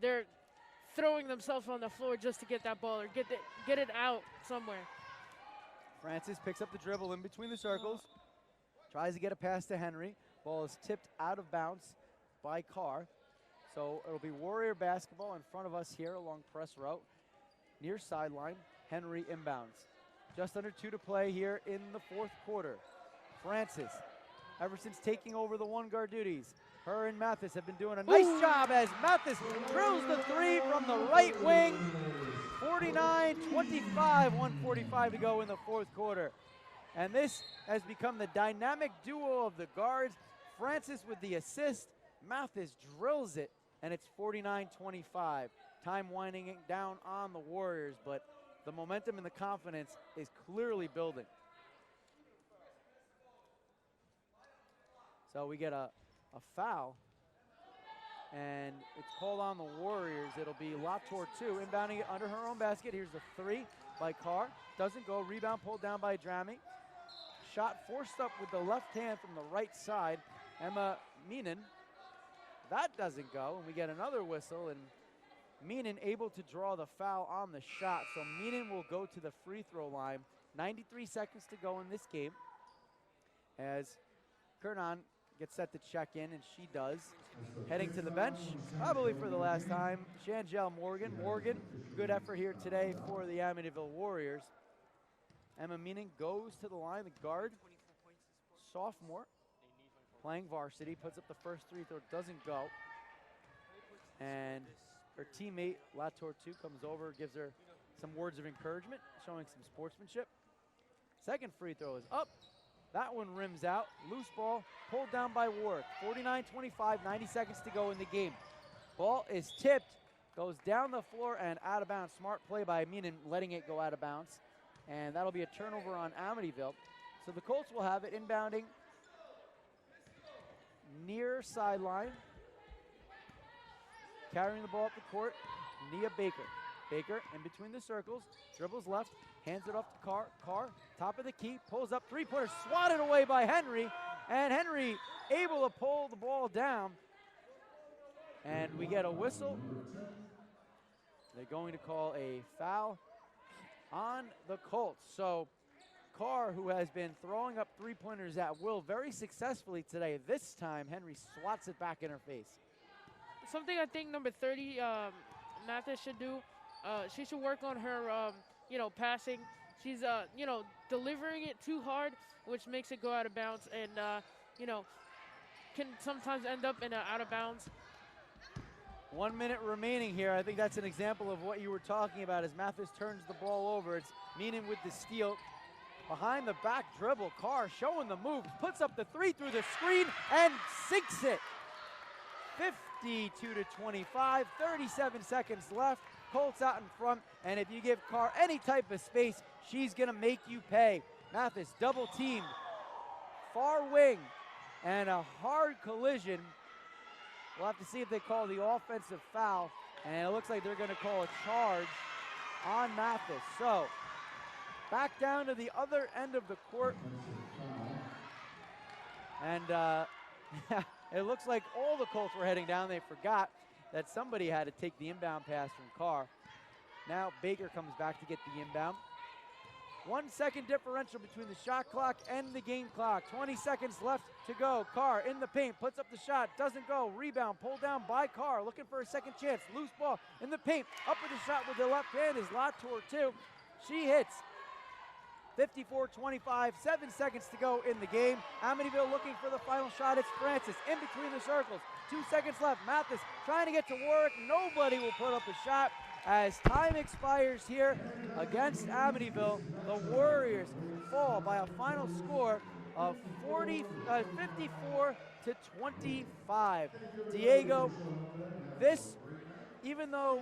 D: they're throwing themselves on the floor just to get that ball or get it out somewhere.
A: Francis picks up the dribble in between the circles, tries to get a pass to Henry. Ball is tipped out of bounds by Carr. So it'll be Warrior basketball in front of us here along press route. Near sideline, Henry inbounds. Just under 2 to play here in the fourth quarter. Francis, ever since taking over the one-guard duties, her and Mathis have been doing a nice job as Mathis drills the three from the right wing. 49-25, 1:45 to go in the fourth quarter. And this has become the dynamic duo of the guards. Francis with the assist, Mathis drills it, and it's 49-25. Time winding it down on the Warriors, but the momentum and the confidence is clearly building. So we get a foul, and it's called on the Warriors. It'll be Latour 2, inbounding it under her own basket. Here's the 3 by Carr. Doesn't go. Rebound pulled down by Drami. Shot forced up with the left hand from the right side. Emma Meenan. That doesn't go, and we get another whistle, and Meenan able to draw the foul on the shot. So Meenan will go to the free throw line. 93 seconds to go in this game as Kernan gets set to check in, and she does. Heading to the bench, probably for the last time, Shangel Morgan. Morgan, good effort here today for the Amityville Warriors. Emma Meenan goes to the line, the guard, sophomore, playing varsity, puts up the first free throw, doesn't go. And her teammate, Latour 2, comes over, gives her some words of encouragement, showing some sportsmanship. Second free throw is up. That one rims out. Loose ball pulled down by Warwick. 49-25, 90 seconds to go in the game. Ball is tipped, goes down the floor and out of bounds. Smart play by Meenan, letting it go out of bounds. And that'll be a turnover on Amityville. So the Colts will have it inbounding near sideline. Carrying the ball up the court, Nia Baker. Baker in between the circles, dribbles left, hands it off to Carr. Carr, top of the key, pulls up three-pointer, swatted away by Henry, and Henry able to pull the ball down. And we get a whistle. They're going to call a foul on the Colts. So Carr, who has been throwing up three-pointers at will very successfully today, this time Henry swats it back in her face.
D: Something I think number 30, Mathis should do, she should work on her, passing. She's, delivering it too hard, which makes it go out of bounds and, can sometimes end up in an out of bounds.
A: 1 minute remaining here. I think that's an example of what you were talking about as Mathis turns the ball over. It's Meenan with the steal. Behind the back dribble, Carr showing the move, puts up the 3 through the screen and sinks it. 52-25, 37 seconds left. Colts out in front, and if you give Carr any type of space, she's gonna make you pay. Mathis double teamed, far wing, and a hard collision. We'll have to see if they call the offensive foul, and it looks like they're gonna call a charge on Mathis. So, back down to the other end of the court. And it looks like all the Colts were heading down. They forgot that somebody had to take the inbound pass from Carr. Now Baker comes back to get the inbound. 1 second differential between the shot clock and the game clock. 20 seconds left to go. Carr in the paint, puts up the shot, doesn't go. Rebound pulled down by Carr, looking for a second chance. Loose ball in the paint, up with the shot with the left hand is Latour 2. She hits. 54-25, 7 seconds to go in the game. Amityville looking for the final shot. It's Francis in between the circles. 2 seconds left. Mathis trying to get to Warwick. Nobody will put up a shot. As time expires here against Amityville, the Warriors fall by a final score of 54-25. Diego, this, even though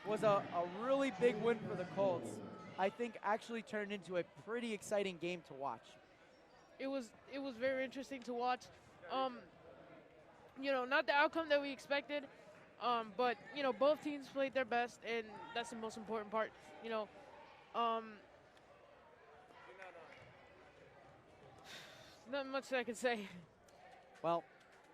A: was a really big win for the Colts, I think actually turned into a pretty exciting game to watch.
D: It was very interesting to watch. Not the outcome that we expected, but both teams played their best, and that's the most important part. Not much I can say.
A: Well,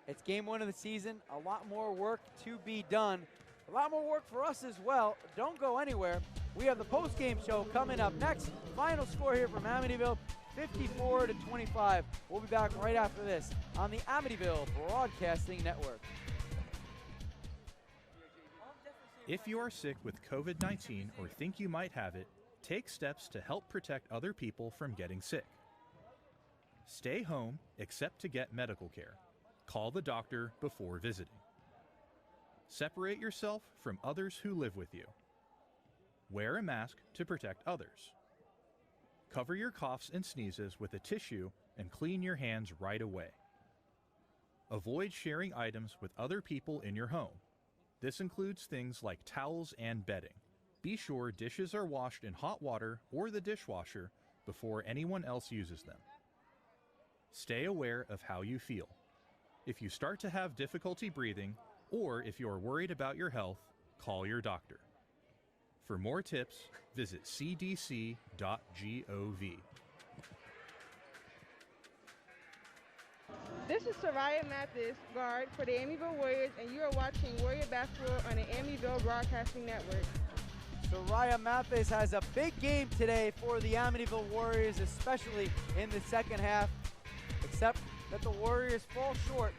A: it's game 1 of the season. A lot more work to be done. A lot more work for us as well. Don't go anywhere. We have the post-game show coming up next. Final score here from Amityville, 54-25. We'll be back right after this on the Amityville Broadcasting Network.
F: If you are sick with COVID-19 or think you might have it, take steps to help protect other people from getting sick. Stay home except to get medical care. Call the doctor before visiting. Separate yourself from others who live with you. Wear a mask to protect others. Cover your coughs and sneezes with a tissue and clean your hands right away. Avoid sharing items with other people in your home. This includes things like towels and bedding. Be sure dishes are washed in hot water or the dishwasher before anyone else uses them. Stay aware of how you feel. If you start to have difficulty breathing, or if you're worried about your health, call your doctor. For more tips, visit cdc.gov.
J: This is Soraya Mathis, guard for the Amityville Warriors, and you are watching Warrior Basketball on the Amityville Broadcasting Network.
A: Soraya Mathis has a big game today for the Amityville Warriors, especially in the second half, except that the Warriors fall short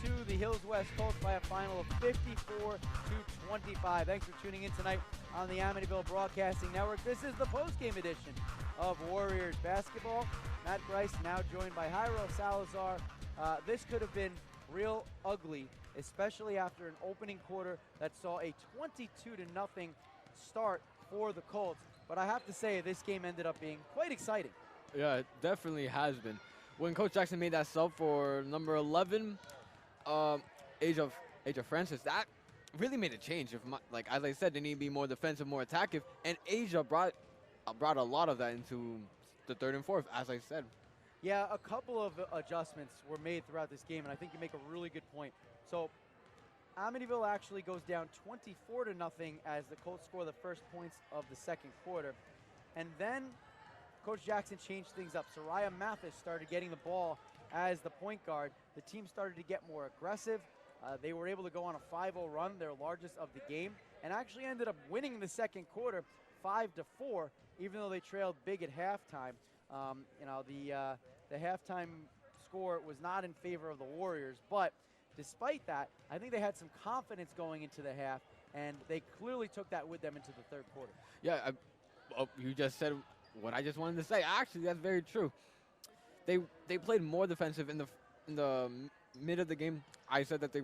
A: to the Hills West Colts by a final of 54-25. Thanks for tuning in tonight on the Amityville Broadcasting Network. This is the post-game edition of Warriors Basketball. Matt Bryce now joined by Jairo Salazar. This could have been real ugly, especially after an opening quarter that saw a 22-0 start for the Colts. But I have to say, this game ended up being quite exciting.
L: Yeah, it definitely has been. When Coach Jackson made that sub for number 11, Age of Francis, that really made a change. Like as I said, they need to be more defensive, more attacking, and Asia brought a lot of that into the third and fourth, as I said.
A: Yeah, a couple of adjustments were made throughout this game, and I think you make a really good point. So Amityville actually goes down 24-0 as the Colts score the first points of the second quarter. And then Coach Jackson changed things up. Soraya Mathis started getting the ball as the point guard. The team started to get more aggressive. They were able to go on a 5-0 run, their largest of the game, and actually ended up winning the second quarter 5-4, even though they trailed big at halftime. The halftime score was not in favor of the Warriors, but despite that, I think they had some confidence going into the half, and they clearly took that with them into the third quarter.
L: Yeah, you just said what I just wanted to say. Actually, that's very true. They played more defensive in the mid of the game. I said that they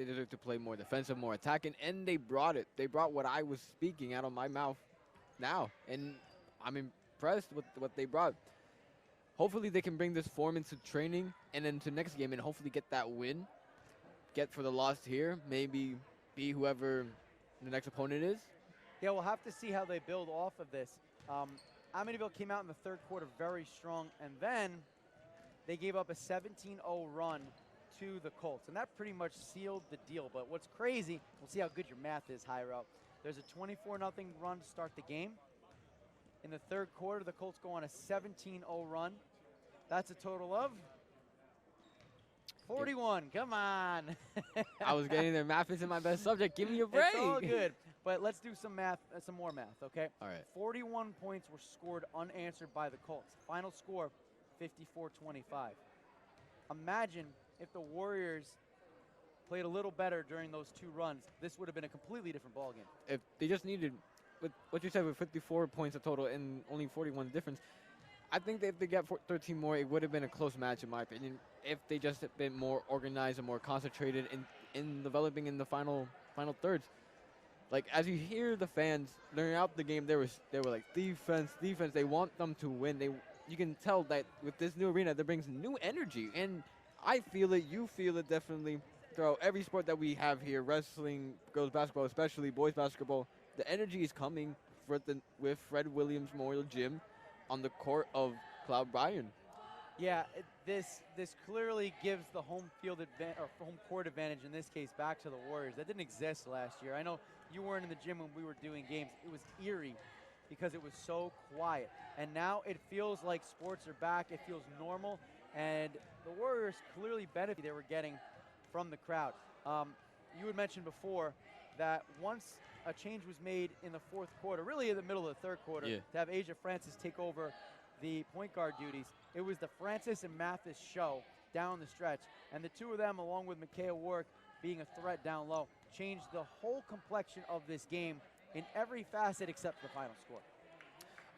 L: deserved to play more defensive, more attacking, and they brought it. They brought what I was speaking out of my mouth now, and I'm impressed with what they brought. Hopefully they can bring this form into training and into next game and hopefully get that win. Get for the loss here. Maybe be whoever the next opponent is.
A: Yeah, we'll have to see how they build off of this. Amityville came out in the third quarter very strong, and then they gave up a 17-0 run to the Colts, and that pretty much sealed the deal. But what's crazy, we'll see how good your math is, Jairo. There's a 24-0 run to start the game. In the third quarter, the Colts go on a 17-0 run. That's a total of 41. Come on.
L: I was getting there. Math isn't my best subject. Give me a break.
A: It's all good. But let's do some math, some more math, okay?
L: All right.
A: 41 points were scored unanswered by the Colts. Final score, 54-25. Imagine if the Warriors played a little better during those two runs. This would have been a completely different ballgame.
L: If they just needed, with what you said, with 54 points of total and only 41 difference, I think that if they got 13 more, it would have been a close match, in my opinion, if they just had been more organized and more concentrated in developing in the final thirds. Like, as you hear the fans during out the game, they were like, defense. They want them to win. You can tell that with this new arena, that brings new energy, and I feel it. You feel it definitely throughout every sport that we have here, wrestling, girls basketball, especially boys basketball. The energy is coming with Fred Williams Memorial Gym on the court of Cloud Bryan.
A: Yeah, this clearly gives the home field or home court advantage in this case back to the Warriors. That didn't exist last year. I know you weren't in the gym when we were doing games. It was eerie because it was so quiet. And now it feels like sports are back. It feels normal. And the Warriors clearly benefit they were getting from the crowd. You had mentioned before that once a change was made in the fourth quarter, really in the middle of the third quarter, to have Asia Francis take over the point guard duties, it was the Francis and Mathis show down the stretch. And the two of them, along with Micaiah Warwick being a threat down low, changed the whole complexion of this game in every facet except the final score.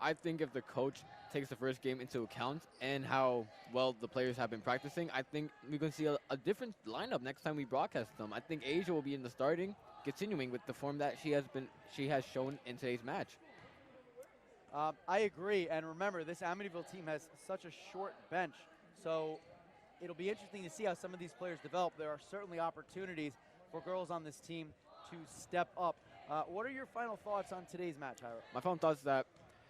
L: I think if the coach takes the first game into account and how well the players have been practicing, I think we're going to see a different lineup next time we broadcast them. I think Asia will be in the starting, continuing with the form that she has shown in today's match.
A: I agree, and remember, this Amityville team has such a short bench, so it'll be interesting to see how some of these players develop. There are certainly opportunities for girls on this team to step up. What are your final thoughts on today's match, Hyro?
L: My final thoughts is that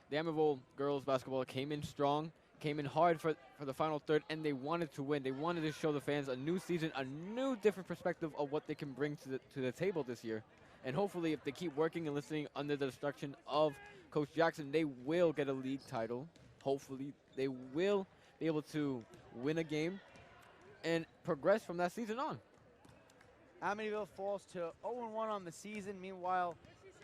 L: the Amityville girls basketball came in strong, came in hard for the final third, and they wanted to win. They wanted to show the fans a new season, a new different perspective of what they can bring to the table this year. And hopefully, if they keep working and listening under the instruction of Coach Jackson, they will get a league title. Hopefully, they will be able to win a game and progress from that season on.
A: Amityville falls to 0-1 on the season. Meanwhile,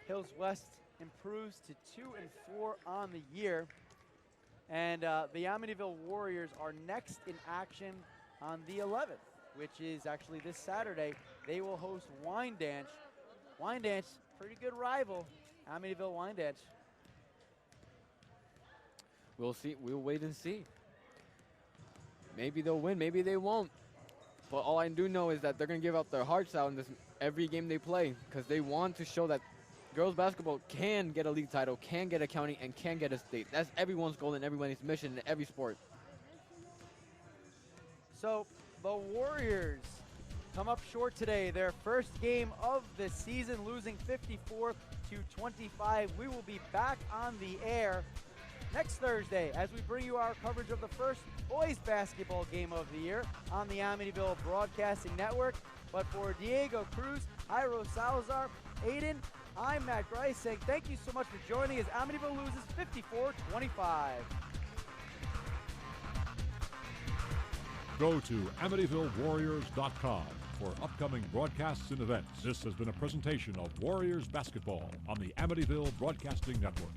A: Hills West improves to 2-4 on the year. And the Amityville Warriors are next in action on the 11th, which is actually this Saturday. They will host Wyandanch. Wyandanch, pretty good rival, Amityville Wyandanch.
L: We'll see. We'll wait and see. Maybe they'll win. Maybe they won't. But all I do know is that they're going to give out their hearts out in this every game they play because they want to show that girls basketball can get a league title, can get a county, and can get a state. That's everyone's goal and everyone's mission in every sport.
A: So the Warriors come up short today. Their first game of the season, losing 54-25. We will be back on the air next Thursday as we bring you our coverage of the first boys basketball game of the year on the Amityville Broadcasting Network. But for Diego Cruz, Jairo Salazar, Aiden, I'm Matt Grice saying thank you so much for joining as Amityville loses 54-25.
C: Go to AmityvilleWarriors.com for upcoming broadcasts and events. This has been a presentation of Warriors Basketball on the Amityville Broadcasting Network.